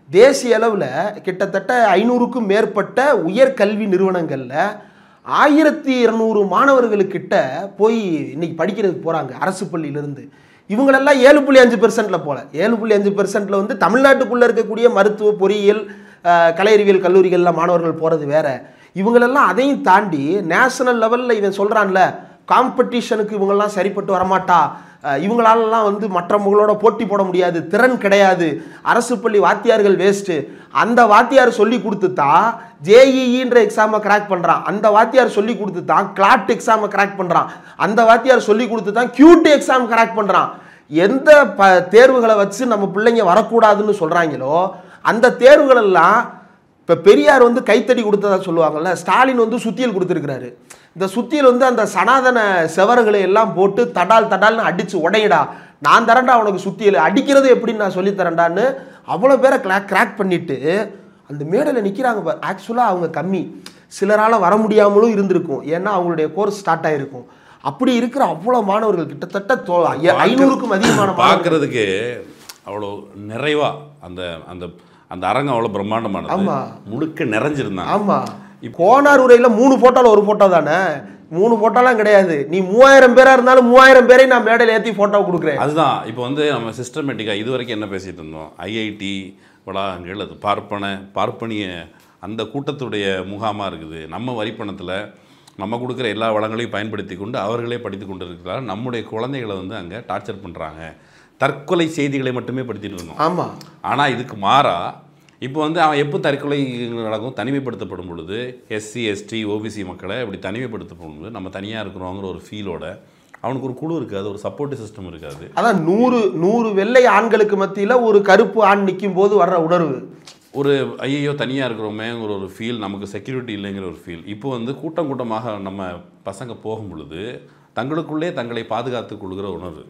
தேசிய அளவில் கிட்டத்தட்ட 500க்கும் மேற்பட்ட உயர்கல்வி நிறுவனங்களில் 1200 மாணவர்களுக்கிட்ட போய் இன்னைக்கு படிக்கிறதுக்கு போகிறாங்க அரசு பள்ளியிலேருந்து. இவங்களெல்லாம் 7.5% போல, 7.5% வந்து தமிழ்நாட்டுக்குள்ளே இருக்கக்கூடிய மருத்துவ, பொறியியல், கலை அறிவியல் கல்லூரிகளில் மாணவர்கள் போகிறது வேற. இவங்களெல்லாம் அதையும் தாண்டி நேஷனல் லெவலில் இவன் சொல்கிறான்ல, காம்படிஷனுக்கு இவங்கெல்லாம் சரிப்பட்டு வரமாட்டா, இவங்களாலலாம் வந்து மற்றவங்களோட போட்டி போட முடியாது, திறன் கிடையாது, அரசு பள்ளி வாத்தியார்கள் வேஸ்ட்டு, அந்த வாத்தியார் சொல்லி கொடுத்து தான் ஜேஇஇன்ற எக்ஸாமை கிராக் பண்ணுறான், அந்த வாத்தியார் சொல்லி கொடுத்து தான் கிளாட் எக்ஸாமை கிராக் பண்ணுறான், அந்த வாத்தியார் சொல்லி கொடுத்து தான் QT எக்ஸாம் கிராக் பண்ணுறான். எந்த தேர்வுகளை வச்சு நம்ம பிள்ளைங்க வரக்கூடாதுன்னு சொல்கிறாங்களோ அந்த தேர்வுகளெல்லாம் இப்போ பெரியார் வந்து கைத்தடி கொடுத்ததா சொல்லுவாங்கள்ல, ஸ்டாலின் வந்து சுத்தியல் கொடுத்துருக்கிறாரு. இந்த சுத்தியல் வந்து அந்த சனாதன செவர்களை எல்லாம் போட்டு தடால்னு அடித்து உடையடா, நான் தரேன்டா உனக்கு சுத்தியல், அடிக்கிறது எப்படின்னு நான் சொல்லித்தரேன்டான்னு அவ்வளோ பேரை கிராக் பண்ணிட்டு அந்த மேடையில் நிற்கிறாங்க. ஆக்சுவலாக அவங்க கம்மி, சிலரால் வர முடியாமலும் இருந்திருக்கும், ஏன்னா அவங்களுடைய கோர்ஸ் ஸ்டார்ட் ஆகிருக்கும். அப்படி இருக்கிற அவ்வளோ மாணவர்கள் கிட்டத்தட்ட 500க்கும் அதிகமான பார்க்கறதுக்கு அவ்வளோ நிறைவா அந்த அந்த அந்த அரங்கம் அவ்வளோ பிரம்மாண்டமானது. ஆமாம், முழுக்க நிறைஞ்சிருந்தாங்க. ஆமாம். கோனார் உரையில் 3 ஃபோட்டோவில் 1 ஃபோட்டோ தானே, 3 ஃபோட்டோலாம் கிடையாது. நீ 3000 பேராக இருந்தாலும் 3000 பேரையும் நான் மேடையில் ஏற்றி ஃபோட்டோ கொடுக்குறேன். அதுதான் இப்போ வந்து நம்ம சிஸ்டமேட்டிக்காக இது வரைக்கும் என்ன பேசிகிட்டு இருந்தோம், ஐஐடி வளாகங்கள், அது பார்ப்பனிய அந்த கூட்டத்துடைய முகாமாக இருக்குது. நம்ம வரிப்பணத்தில் நம்ம கொடுக்குற எல்லா வளங்களையும் பயன்படுத்தி கொண்டு அவர்களே படித்து கொண்டு இருக்கிறார். நம்முடைய குழந்தைகளை வந்து அங்கே டார்ச்சர் பண்ணுறாங்க, தற்கொலை செய்திகளை மட்டுமே படிச்சுட்டு இருந்தோம். ஆமாம். ஆனால் இதுக்கு மாறா இப்போ வந்து அவன் எப்போ தற்கொலை நடக்கும், தனிமைப்படுத்தப்படும் பொழுது எஸ்சி எஸ்டி ஓபிசி மக்களை இப்படி தனிமைப்படுத்தப்படும் பொழுது நம்ம தனியாக இருக்கிறோங்கிற ஒரு ஃபீலோட அவனுக்கு ஒரு குழு இருக்காது, ஒரு சப்போர்ட்டிவ் சிஸ்டம் இருக்காது. அதான் 100 வெள்ளை ஆண்களுக்கு மத்தியில் ஒரு கருப்பு ஆண் நிற்கும் போது வர்ற உணர்வு, ஒரு ஐயோ தனியாக இருக்கிறோமேங்கிற ஒரு ஃபீல், நமக்கு செக்யூரிட்டி இல்லைங்கிற ஒரு ஃபீல். இப்போ வந்து கூட்டமாக நம்ம பசங்க போகும் பொழுது தங்களுக்குள்ளே தங்களை பாதுகாத்து கொள்கிற உணர்வு.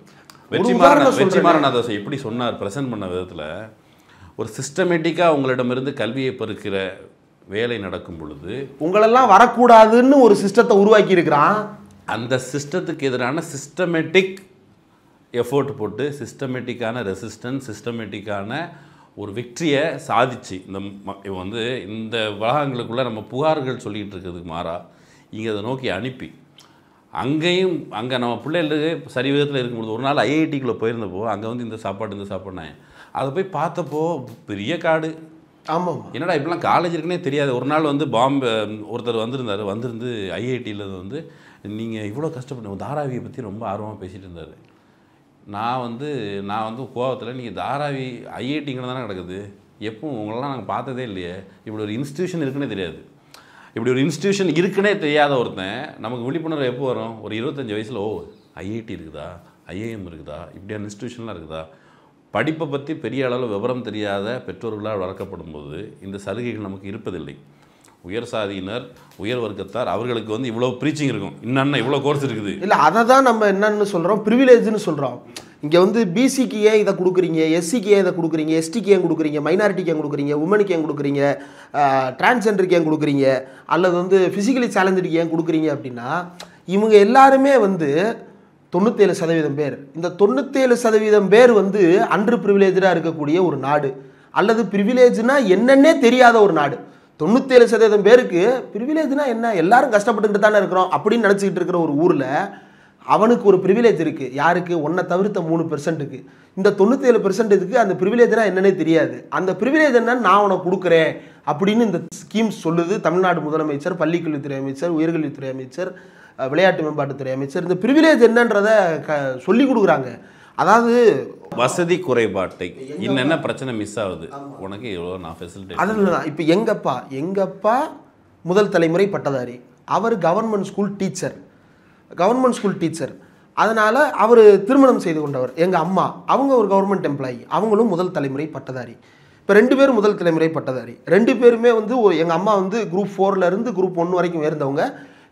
வெற்றிமாறன் அதை எப்படி சொன்னார், ப்ரெசென்ட் பண்ண விதத்தில், ஒரு சிஸ்டமேட்டிக்காக உங்களிடமிருந்து கல்வியை பெருக்கிற வேலை நடக்கும் பொழுது உங்களெல்லாம் வரக்கூடாதுன்னு ஒரு சிஸ்டத்தை உருவாக்கி இருக்கிறான். அந்த சிஸ்டத்துக்கு எதிரான சிஸ்டமேட்டிக் எஃபோர்ட் போட்டு சிஸ்டமேட்டிக்கான ரெசிஸ்டன்ஸ், சிஸ்டமேட்டிக்கான ஒரு வெற்றியை சாதிச்சு வந்து இந்த வளாகங்களுக்குள்ளே நம்ம புகார்கள் சொல்லிகிட்டு இருக்கிறதுக்கு மாறா இங்கே அதை நோக்கி அனுப்பி அங்கே நம்ம பிள்ளைகளுக்கு சரி விதத்தில் இருக்கும்போது ஒரு நாள் ஐஐடிக்குள்ளே போயிருந்தப்போ அங்கே வந்து இந்த சாப்பாடுனேன், அதை போய் பார்த்தப்போ பெரிய காடு. ஆமாம், என்னடா இப்படிலாம் காலேஜ் இருக்குன்னே தெரியாது. ஒரு நாள் வந்து பாம்பே ஒருத்தர் வந்திருந்து ஐஐடியில் வந்து நீங்கள் இவ்வளோ கஷ்டப்பட்டு தாராவியை பற்றி ரொம்ப ஆர்வமாக பேசிகிட்டு இருந்தார். நான் வந்து கோவத்தில், நீங்கள் தாராவி ஐஐடிங்கிற தானே கிடக்குது, எப்பவும் உங்களெல்லாம் நாங்கள் பார்த்ததே இல்லையே, இப்படி ஒரு இன்ஸ்டியூஷன் இருக்குன்னே தெரியாது. இப்படி ஒரு இன்ஸ்டியூஷன் இருக்குன்னே தெரியாத ஒருத்தன் நமக்கு விழிப்புணர்வு எப்போ வரும், ஒரு 25 வயசில், ஓ ஐஐடி இருக்குதா, ஐஏஎம் இருக்குதா, இப்படியான இன்ஸ்டியூஷன்லாம் இருக்குதா. படிப்பை பற்றி பெரிய அளவில் விவரம் தெரியாத பெற்றோர்களால் வளர்க்கப்படும் போது இந்த சலுகைகள் நமக்கு இருப்பதில்லை. உயர் சாதியினர், உயர் வர்க்கத்தார், அவர்களுக்கு வந்து இவ்வளோ ப்ரீச்சிங் இருக்கும், இன்னும் இவ்வளோ கோர்ஸ் இருக்குது. இல்லை, அதை தான் நம்ம என்னன்னு சொல்கிறோம், ப்ரிவிலேஜ்னு சொல்கிறோம். இங்கே வந்து பிசிக்கு ஏன் இதை கொடுக்குறீங்க, எஸ்சிக்கு ஏன் இதை கொடுக்குறீங்க, எஸ்டிக்கு ஏன் கொடுக்குறீங்க, மைனாரிட்டிக்கு ஏன் கொடுக்குறீங்க, உமனுக்கு ஏன் கொடுக்குறீங்க, டிரான்ஸ்ஜெண்டருக்கு ஏன் கொடுக்குறீங்க, அல்லது வந்து ஃபிசிக்கலி சேலஞ்சருக்கு ஏன் கொடுக்குறீங்க அப்படின்னா, இவங்க எல்லாருமே வந்து 97% பேர், இந்த 97% பேர் வந்து அன்று ப்ரிவிலேஜாக இருக்கக்கூடிய ஒரு நாடு, அல்லது ப்ரிவிலேஜ்னா என்னன்னே தெரியாத ஒரு நாடு. 97% பேருக்கு ப்ரிவிலேஜ்னா என்ன, எல்லாரும் கஷ்டப்பட்டுக்கிட்டு தானே இருக்கிறோம் அப்படின்னு நினச்சிக்கிட்டு இருக்கிற ஒரு ஊரில் அவனுக்கு ஒரு ப்ரிவிலேஜ் இருக்குது. யாருக்கு? ஒன்றை தவிர்த்த 3%க்கு. இந்த 97%க்கு அந்த ப்ரிவிலேஜ்னா என்னன்னே தெரியாது. அந்த ப்ரிவிலேஜ் என்னன்னு நான் உனக்கு கொடுக்குறேன் அப்படின்னு இந்த ஸ்கீம் சொல்லுது தமிழ்நாடு முதலமைச்சர், பள்ளிக்கல்வித்துறை அமைச்சர், உயர்கல்வித்துறை அமைச்சர், விளையாட்டு மேம்பாட்டுத்துறை அமைச்சர். இந்த ப்ரிவிலேஜ் என்னன்றதை சொல்லி கொடுக்குறாங்க. அதாவது வசதி குறைபாட்டை என்னென்ன பிரச்சனை மிஸ் ஆகுது உனக்கு எவ்வளோ நான் ஃபெசிலிட்டி. அதில் தான் இப்போ எங்கள் அப்பா முதல் தலைமுறை பட்டதாரி, அவர் கவர்மெண்ட் ஸ்கூல் டீச்சர். அதனால் அவர் திருமணம் செய்து கொண்டவர். எங்கள் அம்மா அவங்க ஒரு கவர்மெண்ட் எம்ப்ளாயி, அவங்களும் முதல் தலைமுறை பட்டதாரி. இப்போ 2 பேரும் முதல் தலைமுறை பட்டதாரி. 2 பேருமே வந்து எங்கள் அம்மா வந்து குரூப் 4லேருந்து குரூப் 1 வரைக்கும் உயர்ந்தவங்க.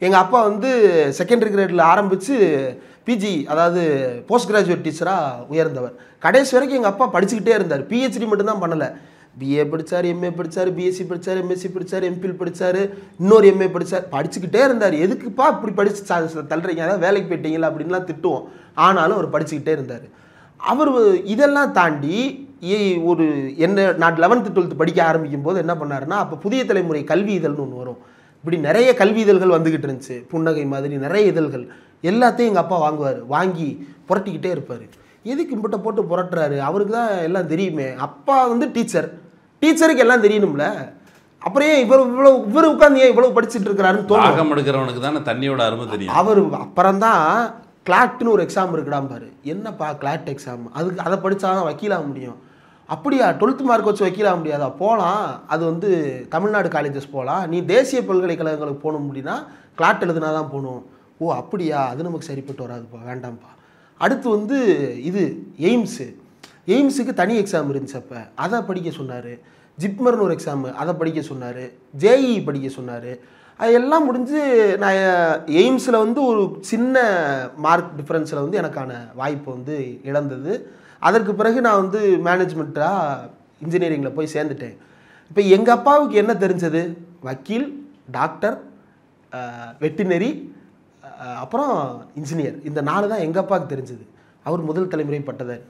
எங்கள் அப்பா வந்து செகண்டரி கிரேடில் ஆரம்பித்து பிஜி, அதாவது போஸ்ட் கிராஜுவேட் டீச்சராக உயர்ந்தவர். கடைசி வரைக்கும் எங்கள் அப்பா படிச்சுக்கிட்டே இருந்தார். பிஹெச்டி மட்டும்தான் பண்ணலை. பிஏ படித்தார், எம்ஏ படித்தார், பிஎஸ்சி படித்தார், எம்எஸ்சி படித்தார், எம்பில் படித்தார், இன்னொரு எம்ஏ படித்தார். படிச்சுக்கிட்டே இருந்தார். எதுக்குப்பா இப்படி படித்து தள்ளுறீங்க, அதாவது வேலைக்கு போயிட்டீங்களா அப்படின்லாம் திட்டுவோம். ஆனாலும் அவர் படிச்சுக்கிட்டே இருந்தார். அவர் இதெல்லாம் தாண்டி ஒரு நான் 11th 12th படிக்க ஆரம்பிக்கும் போது என்ன பண்ணாருன்னா, அப்போ புதிய தலைமுறை கல்வி இதழ்னு ஒன்று வரும். இப்படி நிறைய கல்வி இதழ்கள் வந்துக்கிட்டு இருந்துச்சு. புன்னகை மாதிரி நிறைய இதழ்கள் எல்லாத்தையும் எங்கள் அப்பா வாங்குவார். வாங்கி புரட்டிக்கிட்டே இருப்பார். எதுக்கு இம்பிட்ட போட்டு புரட்டுறாரு? அவருக்கு தான் எல்லாம் தெரியுமே. அப்பா வந்து டீச்சருக்கு எல்லாம் தெரியணும்ல. அப்புறம் ஏன் இவர் உட்காந்து ஏன் இவ்வளவு படிச்சுட்டு இருக்கிறாருன்னு தோணும். எடுக்கிறவனுக்கு தானே தண்ணியோட அருமை தெரியும். அவர் அப்புறம்தான் கிளாட்னு ஒரு எக்ஸாம் இருக்குடாம் பாரு. என்னப்பா கிளாட் எக்ஸாம்? அதுக்கு அதை படித்தா தான் வக்கீலாக முடியும். அப்படியா? 12th மார்க் வச்சு வக்கீலாக முடியாதா? போகலாம். அது வந்து தமிழ்நாடு காலேஜஸ் போகலாம். நீ தேசிய பல்கலைக்கழகங்களுக்கு போகணும் அப்படின்னா கிளாட் எழுதுனா தான் போகணும். ஓ அப்படியா? அது நமக்கு சரிப்பட்டு வராதுப்பா, வேண்டாம்ப்பா. அடுத்து வந்து இது எய்ம்ஸுக்கு தனி எக்ஸாம் இருந்துச்சு. அப்போ அதை படிக்க சொன்னார். ஜிப்மர்னு ஒரு எக்ஸாமு, அதை படிக்க சொன்னார். ஜேஇ படிக்க சொன்னார். அது எல்லாம் முடிஞ்சு நான் எய்ம்ஸில் வந்து ஒரு சின்ன மார்க் டிஃப்ரென்ஸில் வந்து எனக்கான வாய்ப்பு வந்து இழந்தது. அதற்கு பிறகு நான் வந்து மேனேஜ்மெண்ட்டாக இன்ஜினியரிங்கில் போய் சேர்ந்துட்டேன். இப்போ எங்கள் அப்பாவுக்கு என்ன தெரிஞ்சது? வக்கீல், டாக்டர், வெட்டினரி, அப்புறம் இன்ஜினியர். இந்த 4 தான் எங்கள் அப்பாவுக்கு தெரிஞ்சது. அவர் முதல் தலைமுறை பட்டதாரி.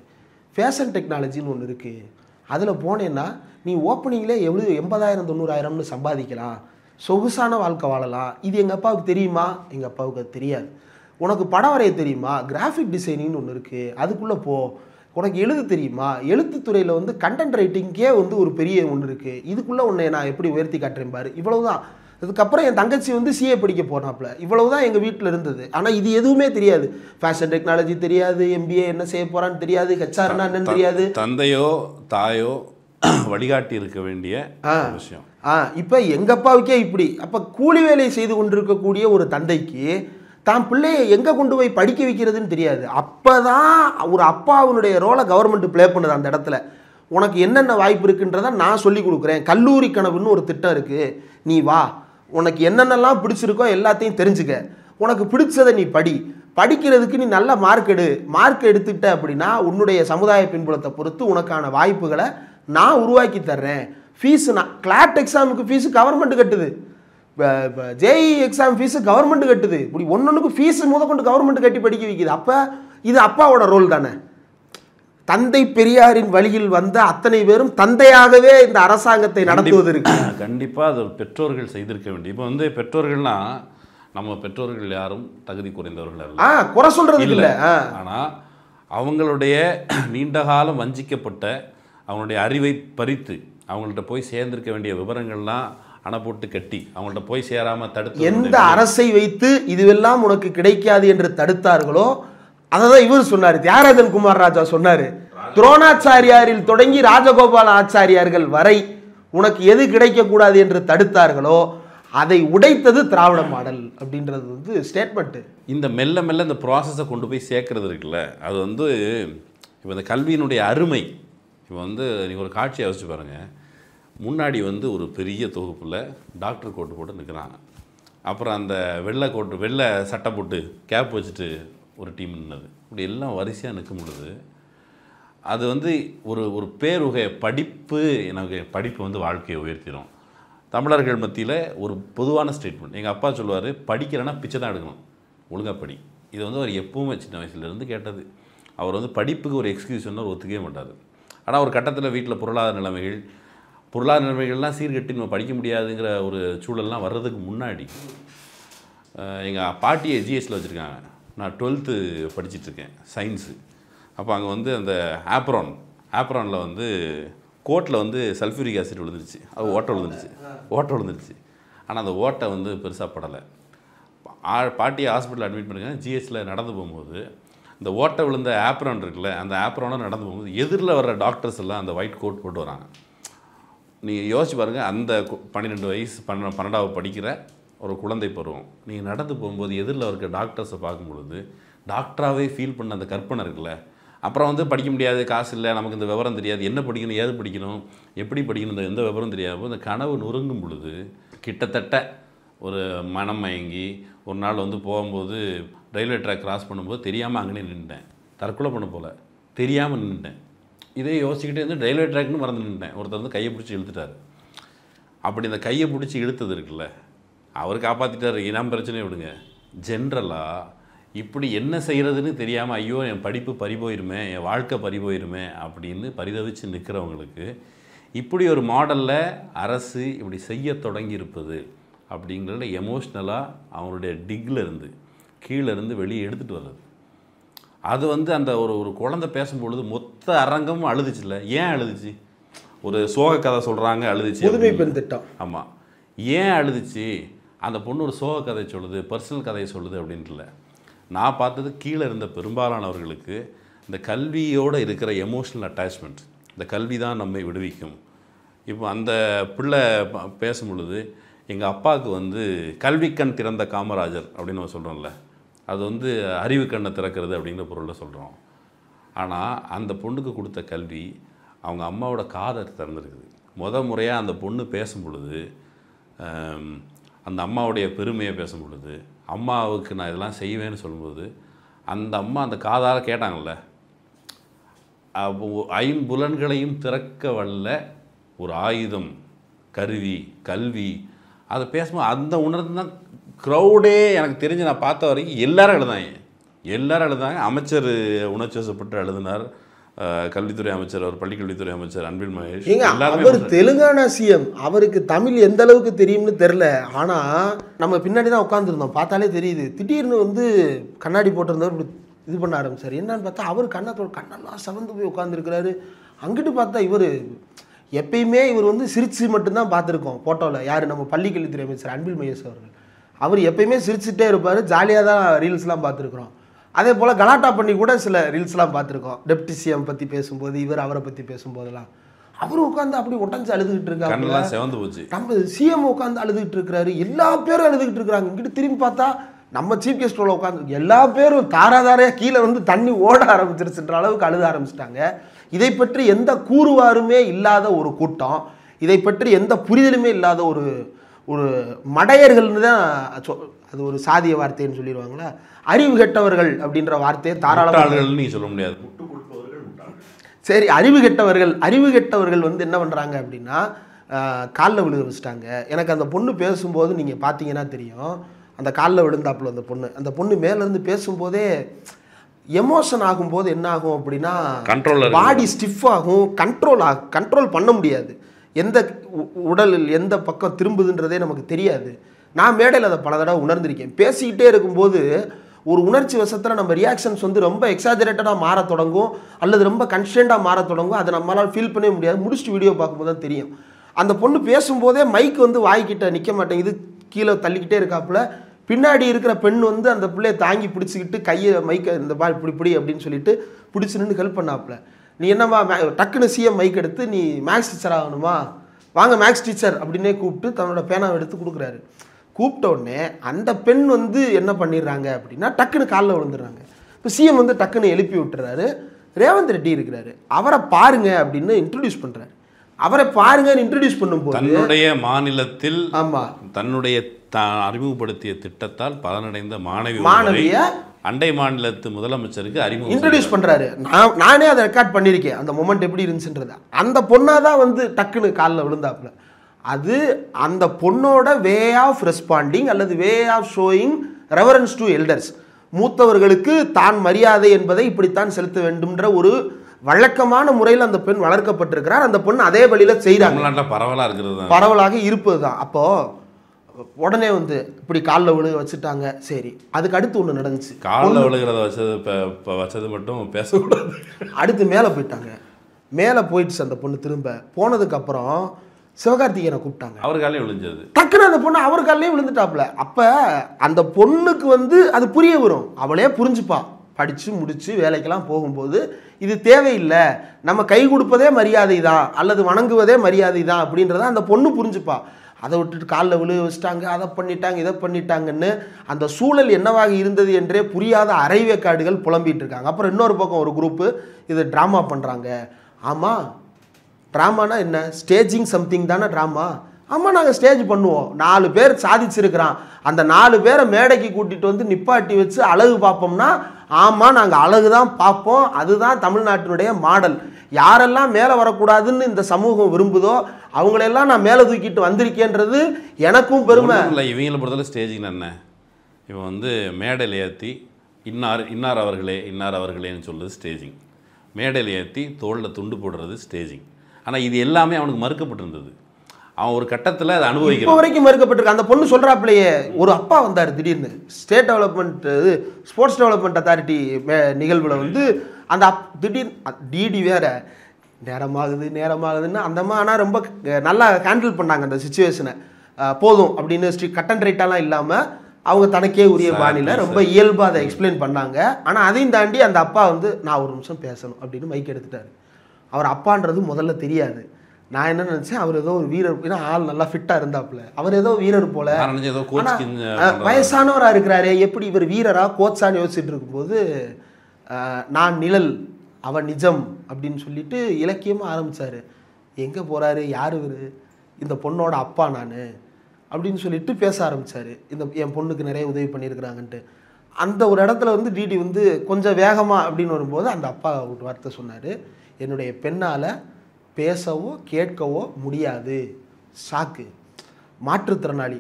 ஃபேஷன் டெக்னாலஜின்னு ஒன்று இருக்குது. அதில் போனேன்னா நீ ஓப்பனிங்லேயே 80,000 90,000ன்னு சம்பாதிக்கலாம், சொகுசான வாழ்க்கை வாழலாம். இது எங்கள் அப்பாவுக்கு தெரியுமா? எங்கள் அப்பாவுக்கு அது தெரியாது. உனக்கு படம் வரைய தெரியுமா? கிராஃபிக் டிசைனிங்னு ஒன்று இருக்குது, அதுக்குள்ளே போ. உனக்கு எழுத தெரியுமா? எழுத்துத்துறையில் வந்து கண்டென்ட் ரைட்டிங்கே வந்து ஒரு பெரிய ஒன்று இருக்குது, இதுக்குள்ளே உன்னை நான் எப்படி உயர்த்தி காட்டுறேன் பாரு. இவ்வளவு தான். அதுக்கப்புறம் என் தங்கச்சி வந்து சிஏ படிக்க போனாப்புல. இவ்வளவு தான் எங்கள் வீட்டில் இருந்தது. ஆனால் இது எதுவுமே தெரியாது. ஃபேஷன் டெக்னாலஜி தெரியாது, எம்பிஏ என்ன செய்ய போகிறான்னு தெரியாது, ஹெச்ஆர்னா என்னன்னு தெரியாது. தந்தையோ தாயோ வழிகாட்டி இருக்க வேண்டிய விஷயம். இப்போ எங்கள் அப்பாவுக்கே இப்படி. அப்போ கூலி வேலை செய்து கொண்டிருக்கக்கூடிய ஒரு தந்தைக்கு தான் பிள்ளையை எங்கே கொண்டு போய் படிக்க வைக்கிறதுன்னு தெரியாது. அப்போ தான் ஒரு அப்பாவுடைய ரோலை கவர்மெண்ட் ப்ளே பண்ணுது அந்த இடத்துல. உனக்கு என்னென்ன வாய்ப்பு இருக்குன்றதை நான் சொல்லி கொடுக்குறேன். கல்லூரி கனவுன்னு ஒரு திட்டம் இருக்குது, நீ வா. உனக்கு என்னென்னலாம் பிடிச்சிருக்கோ எல்லாத்தையும் தெரிஞ்சுக்க. உனக்கு பிடிச்சதை நீ படிக்கிறதுக்கு நீ நல்ல மார்க் எடுத்துட்ட அப்படின்னா உன்னுடைய சமுதாய பின்புலத்தை பொறுத்து உனக்கான வாய்ப்புகளை நான் உருவாக்கி தர்றேன். ஃபீஸு நான் கிளாட் எக்ஸாமுக்கு ஃபீஸு கவர்மெண்ட் கட்டுது, ஜேஇ எக்ஸாம் ஃபீஸு கவர்மெண்ட் கட்டுது. இப்படி ஒன்னொன்றுக்கு ஃபீஸு முதற்கொண்டு கவர்மெண்ட் கட்டி படிக்க வைக்குது. அப்போ இது அப்பாவோட ரோல் தானே. தந்தை பெரியாரின் வழியில் வந்த அத்தனை பேரும் தந்தையாகவே இந்த அரசாங்கத்தை நடத்துவதற்கு கண்டிப்பாக அது பெற்றோர்கள் செய்திருக்க வேண்டிய. இப்போ வந்து பெற்றோர்கள்னா நம்ம பெற்றோர்கள் யாரும் தகுதி குறைந்தவர்கள் அல்ல, குறை சொல்றது இல்லை. ஆனால் அவங்களுடைய நீண்டகாலம் வஞ்சிக்கப்பட்ட அவங்களுடைய அறிவை பறித்து அவங்கள்ட்ட போய் சேர்ந்திருக்க வேண்டிய விவரங்கள்லாம் அணை போட்டு கட்டி அவங்கள்ட்ட போய் சேராமல் தடுத்து எந்த அரசை வைத்து இதுவெல்லாம் உனக்கு கிடைக்காது என்று தடுத்தார்களோ அதான் இவர் சொன்னார். தியாகராஜன் குமார் ராஜா சொன்னார், துரோணாச்சாரியாரில் தொடங்கி ராஜகோபால ஆச்சாரியார்கள் வரை உனக்கு எது கிடைக்கக்கூடாது என்று தடுத்தார்களோ அதை உடைத்தது திராவிட மாடல் அப்படின்றது வந்து ஸ்டேட்மெண்ட்டு. இந்த மெல்ல மெல்ல இந்த ப்ராசஸை கொண்டு போய் சேர்க்கறது இருக்குல்ல, அது வந்து இப்போ இந்த கல்வியினுடைய அருமை. இப்போ வந்து நீங்கள் ஒரு காட்சியை யோசிச்சு பாருங்கள். முன்னாடி வந்து ஒரு பெரிய தொகுப்பில் டாக்டர் கோட்டு போட்டு நிற்கிறாங்க. அப்புறம் அந்த வெள்ளை சட்டை போட்டு கேப் வச்சுட்டு ஒரு டீம் நின்னது. இப்படி எல்லாம் வரிசையாக நிற்கும் பொழுது அது வந்து ஒரு பேருகை படிப்பு. எனக்கு படிப்பு வந்து வாழ்க்கையை உயர்த்திடும். தமிழர்கள் மத்தியில் ஒரு பொதுவான ஸ்டேட்மெண்ட். எங்கள் அப்பா சொல்லுவார், படிக்கிறேன்னா பிச்சை தான் எடுக்கணும், ஒழுங்காக படி. இது வந்து அவர் எப்பவுமே சின்ன வயசுலேருந்து கேட்டது. அவர் வந்து படிப்புக்கு ஒரு எக்ஸ்கியூஸ் சொன்னால் ஒத்துக்கவே மாட்டார். ஆனால் ஒரு கட்டத்தில் வீட்டில் பொருளாதார நிலைமைகள்லாம் சீர்கட்டி நம்ம படிக்க முடியாதுங்கிற ஒரு சூழல்லாம் வர்றதுக்கு முன்னாடி எங்கள் பாட்டியை ஜிஎஸ்சில் வச்சுருக்காங்க. நான் 12th படிச்சிட்ருக்கேன் சயின்ஸு. அப்போ அங்கே வந்து அந்த ஆப்ரானில் வந்து கோட்டில் வந்து சல்ஃபூரிக் ஆசிட் விழுந்துருச்சு. அது ஓட்டை விழுந்துருச்சு. ஆனால் அந்த ஓட்டை வந்து பெருசாக படலை. பாட்டியை ஹாஸ்பிட்டலில் அட்மிட் பண்ணிருக்காங்க. ஜிஹெச்சில் நடந்து போகும்போது இந்த ஓட்டை விழுந்த ஆப்ரான் இருக்குல்ல, அந்த ஆப்ரானை நடந்து போகும்போது எதிரில் வர்ற டாக்டர்ஸ் எல்லாம் அந்த ஒயிட் கோட் போட்டு வராங்க. நீங்கள் யோசிச்சு பாருங்கள், அந்த 12 வயசு 12வது படிக்கிற ஒரு குழந்தை பருவம், நீங்கள் நடந்து போகும்போது எதிரில் இருக்க டாக்டர்ஸை பார்க்கும்பொழுது டாக்டராகவே ஃபீல் பண்ண அந்த கற்பனை இருக்குல்ல. அப்புறம் வந்து படிக்க முடியாது, காசு இல்லை, நமக்கு இந்த விவரம் தெரியாது, என்ன படிக்கணும், ஏது படிக்கணும், எப்படி படிக்கணும், இந்த எந்த விவரம் தெரியாமல் இந்த கனவு நுறுங்கும் பொழுது கிட்டத்தட்ட ஒரு மனம் மயங்கி ஒரு நாள் வந்து போகும்போது ரயில்வே ட்ராக் கிராஸ் பண்ணும்போது தெரியாமல் அங்கே நின்றுட்டேன். தற்கொலை பண்ண போல் தெரியாமல் நின்றுட்டேன். இதே யோசிச்சுக்கிட்டே வந்து ரயில்வே ட்ராக்னு மறந்து நின்றுட்டேன். ஒருத்தர் வந்து கையை பிடிச்சி இழுத்துட்டார். அப்படி இந்த கையை பிடிச்சி இழுத்தது இருக்குல்ல, அவர் காப்பாற்றிட்டார். இனம் பிரச்சனையை விடுங்க. ஜென்ரலாக இப்படி என்ன செய்கிறதுன்னு தெரியாமல் ஐயோ என் படிப்பு பறிபோயிருமே, என் வாழ்க்கை பறிபோயிருமே அப்படின்னு பரிதவிச்சு நிற்கிறவங்களுக்கு இப்படி ஒரு மாடலில் அரசு இப்படி செய்ய தொடங்கியிருப்பது அப்படிங்கிறத எமோஷ்னலாக அவங்களுடைய டிக்லேருந்து கீழேருந்து வெளியே எடுத்துகிட்டு வர்றது. அது வந்து அந்த ஒரு குழந்தை பேசும்பொழுது மொத்த அரங்கமும் அழுதுச்சுல்ல. ஏன் அழுதுச்சு? ஒரு சோக கதை சொல்கிறாங்க, அழுதுச்சு. புதுமை பெண் திட்டம். ஆமாம். ஏன் அழுதுச்சு? அந்த பொண்ணு ஒரு சோக கதை சொல்லுது, பர்சனல் கதையை சொல்லுது அப்படின்ட்டுல. நான் பார்த்தது கீழே இருந்த பெரும்பாலானவர்களுக்கு இந்த கல்வியோடு இருக்கிற எமோஷ்னல் அட்டாச்மெண்ட், இந்த கல்வி தான் நம்மை விடுவிக்கும். இப்போ அந்த பிள்ளை பேசும் பொழுது எங்கள் அப்பாவுக்கு வந்து கல்விக்கண் திறந்த காமராஜர் அப்படின்னு நம்ம சொல்கிறோம்ல, அது வந்து அறிவு கண்ணை திறக்கிறது அப்படிங்கிற பொருளில் சொல்கிறோம். ஆனால் அந்த பொண்ணுக்கு கொடுத்த கல்வி அவங்க அம்மாவோட காதை திறந்துருக்குது. முறையாக அந்த பொண்ணு பேசும் பொழுது, அந்த அம்மாவுடைய பெருமையை பேசும் பொழுது, அம்மாவுக்கு நான் இதெல்லாம் செய்வேன்னு சொல்லும்போது அந்த அம்மா அந்த காதால் கேட்டாங்கள்ல, ஐம்புலன்களையும் திறக்க வல்ல ஒரு ஆயுதம் கருவி கல்வி, அதை பேசும்போது அந்த உணர்ந்து தான் க்ரௌடே எனக்கு தெரிஞ்சு நான் பார்த்த வரைக்கும் எல்லாரும் எழுதாங்க. அமைச்சர் உணர்ச்சி வசப்பட்டு எழுதினார். கல்வித்துறை அமைச்சர், அவர் பள்ளிக்கல்வித்துறை அமைச்சர் அன்பில் மகேஷ். அவர் தெலுங்கானா சிஎம், அவருக்கு தமிழ் எந்த அளவுக்கு தெரியும்னு தெரில. ஆனால் நம்ம பின்னாடி தான் உட்காந்துருந்தோம், பார்த்தாலே தெரியுது. திடீர்னு வந்து கண்ணாடி போட்டிருந்தவர் இப்படி இது பண்ண ஆரம்பிச்சார். என்னன்னு பார்த்தா அவர் கண்ணெல்லாம் சவந்து போய் உட்காந்துருக்கிறாரு. அங்கிட்டு பார்த்தா இவர் எப்பயுமே இவர் வந்து சிரிச்சு மட்டும்தான் பார்த்துருக்கோம் ஃபோட்டோவில். யார்? நம்ம பள்ளிக்கல்வித்துறை அமைச்சர் அன்பில் மகேஷ் அவர்கள். அவர் எப்பயுமே சிரிச்சுட்டே இருப்பார். ஜாலியாக தான் ரீல்ஸ்லாம் பார்த்துருக்குறோம். அதே போல் கலாட்டா பண்ணி கூட சில ரீல்ஸ்லாம் பார்த்துருக்கோம். டெப்டி சிஎம் பற்றி பேசும்போது, இவர் அவரை பற்றி பேசும்போதெல்லாம் அவர் உட்காந்து அப்படி ஒட்டஞ்சு அழுதுகிட்டு இருக்காங்க. செவந்து போச்சு. நம்ம சிஎம் உட்காந்து அழுதுகிட்டு இருக்கிறாரு. எல்லா பேரும் அழுதுகிட்டு இருக்கிறாங்க. இங்கிட்டு திரும்பி பார்த்தா நம்ம சீஃப் கெஸ்டோட உட்காந்து எல்லா பேரும் தாராதாரையாக கீழே வந்து தண்ணி ஓட ஆரம்பிச்சிருச்சுன்ற அளவுக்கு அழுத ஆரம்பிச்சிட்டாங்க. இதை பற்றி எந்த கூறுவாருமே இல்லாத ஒரு கூட்டம், இதை பற்றி எந்த புரிதலுமே இல்லாத ஒரு மடையர்கள்னு தான் அது ஒரு சாதிய வார்த்தைன்னு சொல்லிடுவாங்களா, அறிவு கெட்டவர்கள் அப்படின்ற வார்த்தையை தாராளமாக நீ சொல்ல முடியாது. சரி, அறிவு கெட்டவர்கள் வந்து என்ன பண்ணுறாங்க அப்படின்னா காலில் விழுக வச்சுட்டாங்க. எனக்கு அந்த பொண்ணு பேசும்போது நீங்கள் பார்த்தீங்கன்னா தெரியும், அந்த காலில் விழுந்தாப்புல அந்த பொண்ணு மேலேருந்து பேசும்போதே எமோஷன் ஆகும்போது என்ன ஆகும் அப்படின்னா பாடி ஸ்டிஃப் ஆகும். கண்ட்ரோல் பண்ண முடியாது. எந்த உடலில் எந்த பக்கம் திரும்புதுன்றதே நமக்கு தெரியாது. நான் மேடையில் அதை பல தடவை உணர்ந்திருக்கேன். பேசிக்கிட்டே இருக்கும்போது ஒரு உணர்ச்சி வசத்தில் நம்ம ரியாக்ஷன்ஸ் வந்து ரொம்ப எக்ஸாஜரேட்டடாக மாற தொடங்கும், அல்லது ரொம்ப கன்ஸ்டன்டாக மாற தொடங்கும். அதை நம்மளால் ஃபீல் பண்ணவே முடியாது. முடிச்சுட்டு வீடியோ பார்க்கும்போது தான் தெரியும். அந்த பொண்ணு பேசும்போதே மைக் வந்து வாய்க்கிட்ட நிற்க மாட்டேங்குது, கீழே தள்ளிக்கிட்டே இருக்காப்புல. பின்னாடி இருக்கிற பெண் வந்து அந்த பிள்ளையை தாங்கி பிடிச்சிக்கிட்டு கையை மைக்கை இந்த மாதிரி இப்படி அப்படின்னு சொல்லிட்டு பிடிச்சி நின்று ஹெல்ப் பண்ணாப்புல. நீ என்னம்மா டக்குன்னு சிஎம் மைக் எடுத்து, நீ மேக்ஸ் டீச்சர் ஆகணுமா, வாங்க மேக்ஸ் டீச்சர் அப்படின்னே கூப்பிட்டு தன்னோட பேனாவை எடுத்து கொடுக்குறாரு. கூப்பிட்ட உடனே அந்த பெண் வந்து என்ன பண்ணிடுறாங்க அப்படின்னா டக்குன்னு காலில் விழுந்துடுறாங்க. இப்போ சிஎம் வந்து டக்குன்னு எழுப்பி விட்டுறாரு. ரேவந்த் ரெட்டி இருக்கிறாரு, அவரை பாருங்க அப்படின்னு இன்ட்ரடியூஸ் பண்ணுறாரு. அவரை பாருங்கன்னு இன்ட்ரடியூஸ் பண்ணும்போது தன்னுடைய மாநிலத்தில் ஆமாம் தன்னுடைய அறிமுகப்படுத்திய திட்டத்தால் பலனடைந்த மாணவிய அண்டை மாநிலத்து முதலமைச்சருக்கு அறிமுகம் இன்ட்ரடியூஸ் பண்ணுறாரு. நானே அதை ரெக்கார்ட் பண்ணியிருக்கேன், அந்த மொமெண்ட் எப்படி இருந்துச்சுன்றது. அந்த பொண்ணாக தான் வந்து டக்குன்னு காலில் விழுந்தாப்புல. அது அந்த பொண்ணோட வே ஆஃப் ரெஸ்பாண்டிங் அல்லது way of showing reverence to elders. மூத்தவர்களுக்கு தான் மரியாதை என்பதை இப்படித்தான் செலுத்த வேண்டும்ன்ற ஒரு வழக்கமான முறையில் அந்த பெண் வளர்க்கப்பட்டிருக்கிறார். அந்த பொண்ணு அதே வழியில் செய்கிறாங்க. பரவலாக இருக்கிறது, பரவலாக இருப்பது தான். அப்போது உடனே வந்து இப்படி காலில் விழுக வச்சுட்டாங்க. சரி, அதுக்கு அடுத்து ஒன்று நடந்துச்சு. காலில் விழுகிறத வச்சது இப்போ வச்சது மட்டும் பேசக்கூடாது. அடுத்து மேலே போயிட்டாங்க. மேலே போயிடுச்சு அந்த பொண்ணு. திரும்ப போனதுக்கப்புறம் சிவகார்த்திகேயனை கூப்பிட்டாங்க. அவர் காலையும் விழுந்தது. டக்குன்னு அந்த பொண்ணு அவர் காலையும் விழுந்துட்டாப்புல. அப்போ அந்த பொண்ணுக்கு வந்து அது புரிய வரும், அவளே புரிஞ்சுப்பா. படித்து முடித்து வேலைக்கெல்லாம் போகும்போது இது தேவையில்லை, நம்ம கை கொடுப்பதே மரியாதை தான் அல்லது வணங்குவதே மரியாதை தான் அப்படின்றத அந்த பொண்ணு புரிஞ்சுப்பா. அதை விட்டுட்டு காலில் விழுக வச்சுட்டாங்க, அதை பண்ணிட்டாங்க, இதை பண்ணிட்டாங்கன்னு அந்த சூழல் என்னவாக இருந்தது என்றே புரியாத அரைவேக்காடுகள் புலம்பிகிட்டு இருக்காங்க. அப்புறம் இன்னொரு பக்கம் ஒரு குரூப்பு இது ட்ராமா பண்ணுறாங்க. ஆமாம், ட்ராமானா என்ன? ஸ்டேஜிங் சம்திங் தானே ட்ராமா. ஆமாம், நாங்கள் ஸ்டேஜ் பண்ணுவோம். 4 பேர் சாதிச்சிருக்கிறான், அந்த 4 பேரை மேடைக்கு கூட்டிகிட்டு வந்து நிப்பாட்டி வச்சு அழகு பார்ப்போம்னா, ஆமாம் நாங்கள் அழகு தான் பார்ப்போம், அதுதான் தமிழ்நாட்டினுடைய மாடல். யாரெல்லாம் மேலே வரக்கூடாதுன்னு இந்த சமூகம் விரும்புதோ அவங்களெல்லாம் நான் மேலே தூக்கிட்டு வந்திருக்கேன்றது எனக்கும் பெருமை. இல்லை, இவங்களை பொறுத்தவரை ஸ்டேஜிங் என்ன, இவன் வந்து மேடையில் ஏற்றி இன்னார் அவர்களேன்னு சொல்கிறது ஸ்டேஜிங். மேடையில் ஏற்றி தோளில் துண்டு போடுறது ஸ்டேஜிங். ஆனால் இது எல்லாமே அவனுக்கு மறுக்கப்பட்டிருந்தது. அவன் ஒரு கட்டத்தில் அதை அனுபவிக்கிறான். இப்போ வரைக்கும் மறுக்கப்பட்டிருக்கு. அந்த பொண்ணு சொல்கிறாப்பிலேயே, ஒரு அப்பா வந்தார் திடீர்னு state development sports development authority நிகழ்வில் வந்து அந்த திடீர்னு டிடி வேற நேரமாகுதுன்னு அந்தம்மா ஆனால் ரொம்ப நல்லா ஹேண்டில் பண்ணாங்க அந்த சுச்சுவேஷனை. போதும் அப்படின்னு கட் அண்ட் ரைட்டாலாம் இல்லாமல் அவங்க தனக்கே உரிய பாணியில் ரொம்ப இயல்பாக அதை எக்ஸ்பிளைன் பண்ணாங்க. ஆனால் அதையும் தாண்டி அந்த அப்பா வந்து நான் ஒரு நிமிஷம் பேசணும் அப்படின்னு மைக் எடுத்துட்டார். அவர் அப்பான்றது முதல்ல தெரியாது. நான் என்ன நினச்சேன், அவர் ஏதோ ஒரு வீரர், ஏன்னா ஆள் நல்லா ஃபிட்டாக இருந்தாப்புல, அவர் ஏதோ வீரர் போல, வயசானவராக இருக்கிறாரு, எப்படி இவர் வீரரா கோச்சான்னு யோசிச்சுட்டு இருக்கும்போது நான் நிழல் அவன் நிஜம் அப்படின்னு சொல்லிட்டு இலக்கியமாக ஆரம்பித்தார். எங்கே போகிறாரு, யார் இவர், இந்த பொண்ணோட அப்பா நான் அப்படின்னு சொல்லிட்டு பேச ஆரம்பித்தார். என் பொண்ணுக்கு நிறைய உதவி பண்ணியிருக்கிறாங்கன்ட்டு. அந்த ஒரு இடத்துல வந்து டிடி வந்து கொஞ்சம் வேகமாக அப்படின்னு வரும்போது அந்த அப்பா ஒரு வார்த்தை சொன்னார், என்னுடைய பெண்ணால் பேசவோ கேட்கவோ முடியாது. ஷாக்கு. மாற்றுத்திறனாளி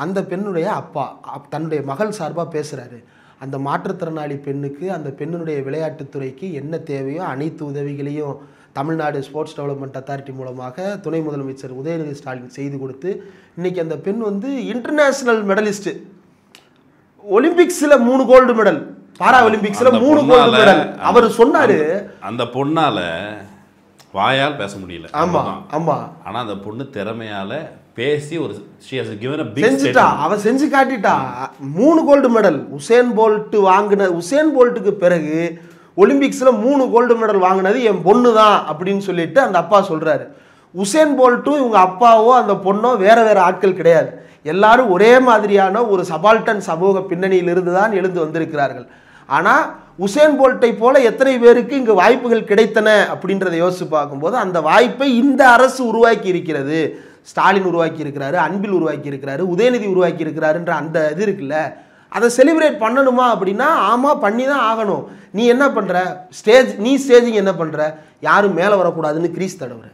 அந்த பெண்ணுடைய அப்பா தன்னுடைய மகள் சார்பாக பேசுகிறாரு. அந்த மாற்றுத்திறனாளி பெண்ணுக்கு, அந்த பெண்ணுடைய விளையாட்டுத்துறைக்கு என்ன தேவையோ அனைத்து உதவிகளையும் தமிழ்நாடு ஸ்போர்ட்ஸ் டெவலப்மெண்ட் அத்தாரிட்டி மூலமாக துணை முதலமைச்சர் உதயநிதி ஸ்டாலின் செய்து கொடுத்து இன்றைக்கி அந்த பெண் வந்து இன்டர்நேஷ்னல் மெடலிஸ்ட்டு. ஒலிம்பிக்ஸில் 3 கோல்டு மெடல், பாரா ஒலிம்பிக்ஸில் 3 கோல்டு மெடல். அவர் சொன்னார், அந்த பொண்ணால வாயால் பேச முடியல. ஆமாம் ஆமாம். ஆனால் அந்த பொண்ணு திறமையால் பேசி ஒரு செஞ்சுட்டா, அவன் செஞ்சு காட்டிட்டா. 3 கோல்டு மெடல். உசேன் போல்ட்டுக்கு பிறகு ஒலிம்பிக்ஸில் 3 கோல்டு மெடல் வாங்கினது என் பொண்ணு தான் அப்படின்னு சொல்லிட்டு அந்த அப்பா சொல்கிறாரு. உசேன் போல்ட்டும் இவங்க அப்பாவோ அந்த பொண்ணோ வேறு ஆட்கள் கிடையாது. எல்லாரும் ஒரே மாதிரியான ஒரு சபால்டன் சமூக பின்னணியிலிருந்து தான் எழுந்து வந்திருக்கிறார்கள். ஆனால் உசேன் போல்ட்டை போல எத்தனை பேருக்கு இங்கு வாய்ப்புகள் கிடைத்தன அப்படின்றத யோசித்து பார்க்கும்போது அந்த வாய்ப்பை இந்த அரசு உருவாக்கி இருக்கிறது. ஸ்டாலின் உருவாக்கி இருக்கிறாரு, அன்பில் உருவாக்கி இருக்கிறாரு, உதயநிதி உருவாக்கி இருக்கிறாருன்ற அந்த இது இருக்குல்ல, அதை செலிப்ரேட் பண்ணணுமா அப்படின்னா ஆமாம் பண்ணி தான் ஆகணும். நீ என்ன பண்ணுற, ஸ்டேஜிங் என்ன பண்ணுற, யாரும் மேலே வரக்கூடாதுன்னு கிரீஸ் தடவுற,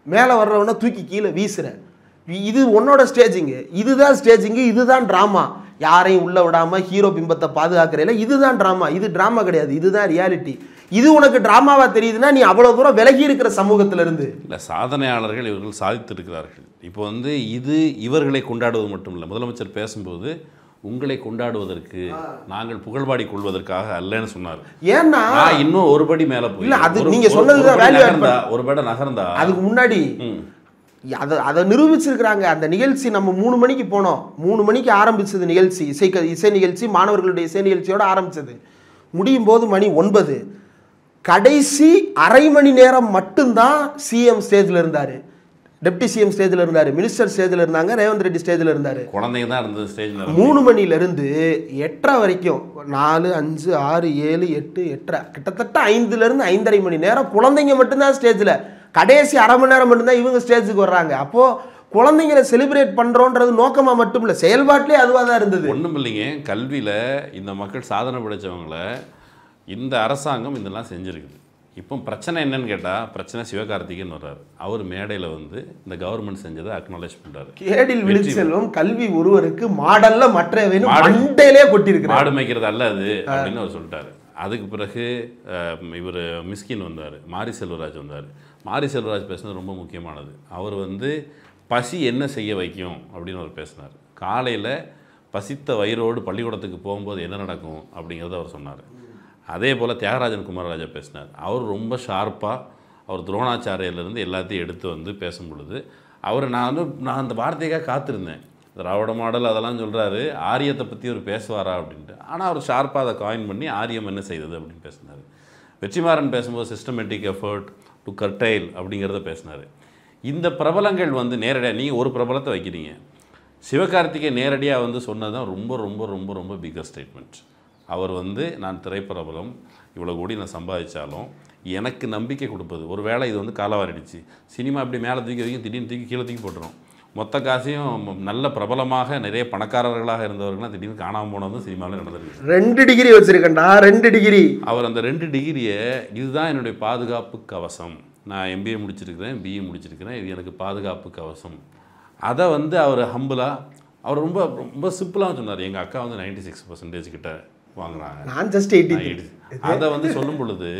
மேலே வர்றவன தூக்கி கீழே வீசுற. இது உன்னோட ஸ்டேஜிங்கு, இதுதான் ஸ்டேஜிங்கு, இதுதான் ட்ராமா. யாரையும் உள்ள விடாமல் ஹீரோ பிம்பத்தை பாதுகாக்கிறதில்ல, இதுதான் ட்ராமா. இது ட்ராமா கிடையாது, இதுதான் ரியாலிட்டி. இது உனக்கு ட்ராமாவாக தெரியுதுன்னா நீ அவ்வளோ தூரம் விலகி இருக்கிற சமூகத்திலிருந்து. இல்லை, சாதனையாளர்கள் இவர்கள் சாதித்திருக்கிறார்கள். இப்போ வந்து இது இவர்களை கொண்டாடுவது மட்டும் இல்லை. முதலமைச்சர் பேசும்போது உங்களை கொண்டாடுவதற்கு, நாங்கள் புகழ்பாடி கொள்வதற்காக அல்லன்னு சொன்னார். ஏன்னா இன்னும் ஒரு படி மேலே போய் அது நீங்க சொன்னதுதான் ஒரு படி நகர்ந்தா அதுக்கு முன்னாடி அதை நிரூபிச்சிருக்கிறாங்க. அந்த நிகழ்ச்சி நம்ம 3 மணிக்கு போனோம். 3 மணிக்கு ஆரம்பிச்சது நிகழ்ச்சி, இசை நிகழ்ச்சி, மாணவர்களுடைய இசை நிகழ்ச்சியோடு ஆரம்பிச்சது. முடியும் போது மணி 9. கடைசி அரை மணி நேரம் மட்டும்தான் சிஎம் ஸ்டேஜில் இருந்தார், டெப்டி சிஎம் ஸ்டேஜில் இருந்தார், மினிஸ்டர் ஸ்டேஜில் இருந்தாங்க, ரேவந்த் ரெட்டி ஸ்டேஜில் இருந்தார். குழந்தைங்க தான் இருந்தது ஸ்டேஜில். 3 மணிலேருந்து 8:30 வரைக்கும் 4, 5, 6, 7, 8, 8:30 கிட்டத்தட்ட 5லேருந்து 5:30 மணி நேரம் குழந்தைங்க மட்டும்தான் ஸ்டேஜில். கடைசி அரை மணி நேரம் மட்டும்தான் இவங்க ஸ்டேஜுக்கு வர்றாங்க. அப்போது குழந்தைங்களை செலிப்ரேட் பண்ணுறோன்றது நோக்கமாக மட்டும் இல்லை, செயல்பாட்டிலே அதுவாக தான் இருந்தது. ஒன்றும் இல்லைங்க, கல்வியில் இந்த மக்கள் சாதனை படைத்தவங்கள இந்த அரசாங்கம் இதெல்லாம் செஞ்சுருக்குது. இப்போ பிரச்சனை என்னன்னு கேட்டால், பிரச்சனை சிவகார்த்திகேயன் வர்றாரு. அவர் மேடையில் வந்து இந்த கவர்மெண்ட் செஞ்சதை அக்னாலேஜ் பண்ணுறாரு. கேடில் விழுச்செல்வம் கல்வி ஒருவருக்கு மாடல்ல மற்றவையும் மண்டையிலே கொட்டியிருக்கு, மாடு மேய்க்கிறது அல்ல அது அப்படின்னு அவர் சொல்லிட்டாரு. அதுக்கு பிறகு இவர் மிஸ்கின் வந்தார், மாரி செல்வராஜ் வந்தார். மாரி செல்வராஜ் பேசுனது ரொம்ப முக்கியமானது. அவர் வந்து பசி என்ன செய்ய வைக்கும் அப்படின்னு அவர் பேசினார். காலையில் பசித்த வயிறோடு பள்ளிக்கூடத்துக்கு போகும்போது என்ன நடக்கும் அப்படிங்கிறத அவர் சொன்னார். அதே போல் தியாகராஜன் குமாரராஜா பேசினார். அவர் ரொம்ப ஷார்ப்பாக அவர் துரோணாச்சாரியிலேருந்து எல்லாத்தையும் எடுத்து வந்து பேசும் பொழுது நான் அந்த வார்த்தைக்காக காத்திருந்தேன். திராவிட மாடல் அதெல்லாம் சொல்கிறாரு, ஆரியத்தை பற்றி அவர் பேசுவாரா அப்படின்ட்டு. ஆனால் அவர் ஷார்ப்பாக அதை காயின் பண்ணி ஆரியம் என்ன செய்தது அப்படின்னு பேசினார். வெற்றிமாறன் பேசும்போது சிஸ்டமேட்டிக் எஃபர்ட் டு கர்டைல் அப்படிங்கிறத பேசினார். இந்த பிரபலங்கள் வந்து நேரடியாக நீங்கள் ஒரு பிரபலத்தை வைக்கிறீங்க, சிவகார்த்திகை நேரடியாக வந்து சொன்னது தான் ரொம்ப ரொம்ப ரொம்ப ரொம்ப பிக்கர் ஸ்டேட்மெண்ட். அவர் வந்து நான் திரைப்பிரபலம் இவ்வளோ கோடி நான் சம்பாதிச்சாலும் எனக்கு நம்பிக்கை கொடுப்பது, ஒரு வேளை இது வந்து காலவாரிடுச்சு, சினிமா இப்படி மேலே தூக்கி வைக்கும், திடீர்னு தூக்கி கீழே தூக்கி போட்டுரும், மொத்த காசையும் நல்ல பிரபலமாக நிறைய பணக்காரர்களாக இருந்தவர்கள்லாம் திடீர்னு காணாமல் போனதும் சினிமாவில் நடந்திருக்கு. 2 டிகிரி வச்சுருக்கேன்டா, 2 டிகிரி. அவர் அந்த 2 டிகிரியை இதுதான் என்னுடைய பாதுகாப்பு கவசம், நான் MBA முடிச்சிருக்கிறேன், BE முடிச்சிருக்கிறேன், இது எனக்கு பாதுகாப்பு கவசம், அதை வந்து அவர் ஹம்பிளாக அவர் ரொம்ப ரொம்ப சிம்பிளாக சொன்னார். எங்கள் அக்கா வந்து 96% கிட்ட வாங்குறாங்க, நான் ஜஸ்ட் 80. அதை வந்து சொல்லும் பொழுது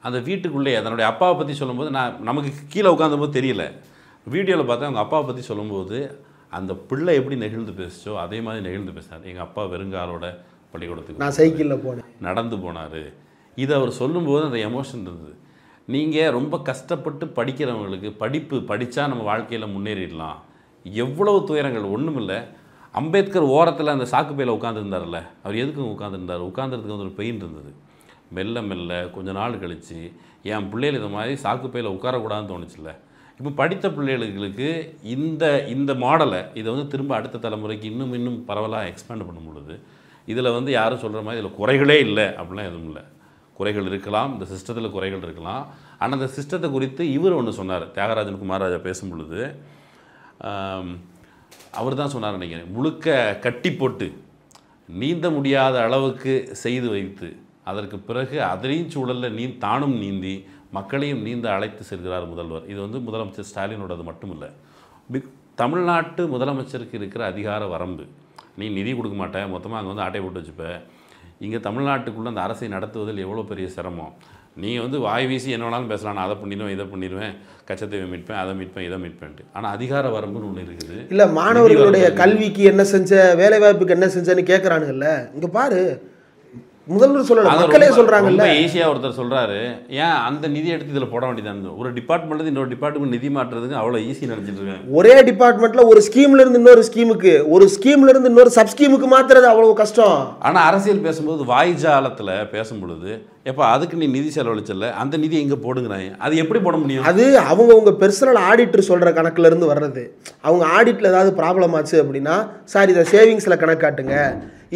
அந்த வீட்டுக்குள்ளே அதனுடைய அப்பாவை பற்றி சொல்லும்போது நமக்கு கீழே உட்காந்தபோது தெரியல, வீடியோவில் பார்த்தா அவங்க அப்பாவை பற்றி சொல்லும்போது அந்த பிள்ளை எப்படி நெகிழ்ந்து பேசிச்சோ அதே மாதிரி நெகிழ்ந்து பேசினார். எங்கள் அப்பா வெறுங்காலோட பள்ளிக்கூடத்துக்கு நான் சைக்கிளில் போனேன், நடந்து போனார். இதை அவர் சொல்லும்போது அந்த எமோஷன் இருந்தது. நீங்கள் ரொம்ப கஷ்டப்பட்டு படிக்கிறவங்களுக்கு படிப்பு படித்தா நம்ம வாழ்க்கையில் முன்னேறிடலாம், எவ்வளவு துயரங்கள் ஒன்றும் இல்லை. அம்பேத்கர் ஓரத்தில் அந்த சாக்கு பையில் உட்காந்துருந்தார்ல, அவர் எதுக்கு உட்காந்துருந்தார், உட்காந்துறதுக்கு வந்து ஒரு பெயின் இருந்தது. மெல்ல மெல்ல கொஞ்ச நாள் கழித்து என் பிள்ளைகள் இந்த மாதிரி சாக்கு பையில் உட்காரக்கூடாதுன்னு தோணுச்சுல்ல. இப்போ படித்த பிள்ளைகளுக்கு இந்த மாடலை இதை வந்து திரும்ப அடுத்த தலைமுறைக்கு இன்னும் பரவலாக எக்ஸ்பேண்ட் பண்ணும் பொழுது இதில் வந்து யாரும் சொல்கிற மாதிரி இதில் குறைகளே இல்லை அப்படிலாம் எதுவும் இல்லை. குறைகள் இருக்கலாம், இந்த சிஸ்டத்தில் குறைகள் இருக்கலாம். ஆனால் அந்த சிஸ்டத்தை குறித்து இவர் ஒன்று சொன்னார், தியாகராஜன் குமாரராஜா பேசும் பொழுது அவர் தான் சொன்னார் நினைக்கிறேன், முழுக்க கட்டி போட்டு நீந்த முடியாத அளவுக்கு செய்து வைத்து அதற்கு பிறகு அதிரையும் சூழலில் தானும் நீந்தி மக்களையும் நீந்த அழைத்து செல்கிறார் முதல்வர். இது வந்து முதலமைச்சர் ஸ்டாலினோடது மட்டும் இல்லை, தமிழ்நாட்டு முதலமைச்சருக்கு இருக்கிற அதிகார வரம்பு. நீ நிதி கொடுக்க மாட்டேன், மொத்தமாக அங்கே வந்து ஆட்டை போட்டு வச்சுப்ப. இங்கே தமிழ்நாட்டுக்குள்ளே அந்த அரசை நடத்துவதில் எவ்வளோ பெரிய சிரமம். நீ வந்து வாய் வீசி என்ன வேணாலும் பேசலாம், நான் அதை பண்ணிடுவேன் இதை பண்ணிடுவேன், கச்சத்தீவை மீட்பேன், அதை மீட்பேன், இதை மீட்பேன்ட்டு. ஆனால் அதிகார வரம்புன்னு ஒன்று இருக்குது. இல்லை, மாணவர்களுடைய கல்விக்கு என்ன செஞ்ச, வேலைவாய்ப்புக்கு என்ன செஞ்சேன்னு கேட்குறானுங்கல்ல. இங்கே பாரு, முதல்வர் சொல்லல, மக்களே சொல்றாங்கல்ல. ரொம்ப ஈஸியாக ஒருத்தர் சொல்றாரு, ஏன் அந்த நிதி எடுத்து இதில் போட வேண்டியதானு. ஒரு டிபார்ட்மெண்ட்ல இன்னொரு டிபார்ட்மெண்ட் நிதி மாற்றுறதுக்கு அவ்வளோ ஈஸி நினைச்சிட்டு இருக்கேன். ஒரே டிபார்ட்மெண்ட்ல ஒரு ஸ்கீம்ல இருந்து இன்னொரு ஸ்கீமுக்கு, ஒரு ஸ்கீம்ல இருந்து இன்னொரு சப் ஸ்கீமுக்கு மாத்துறது அவ்வளவு கஷ்டம். ஆனால் அரசியல் பேசும்போது வாய்ஜாலத்தில் பேசும் பொழுது எப்போ அதுக்கு நீ நிதி செலவழிச்சல, அந்த நிதி எங்கே போடுங்கிறாங்க, அது எப்படி போட முடியும்? அது அவங்க பெர்சனல் ஆடிட்டர் சொல்ற கணக்குல இருந்து வர்றது. அவங்க ஆடிட்ல ஏதாவது ப்ராப்ளம் ஆச்சு அப்படின்னா, சார் இதை சேவிங்ஸ்ல கணக்காட்டுங்க,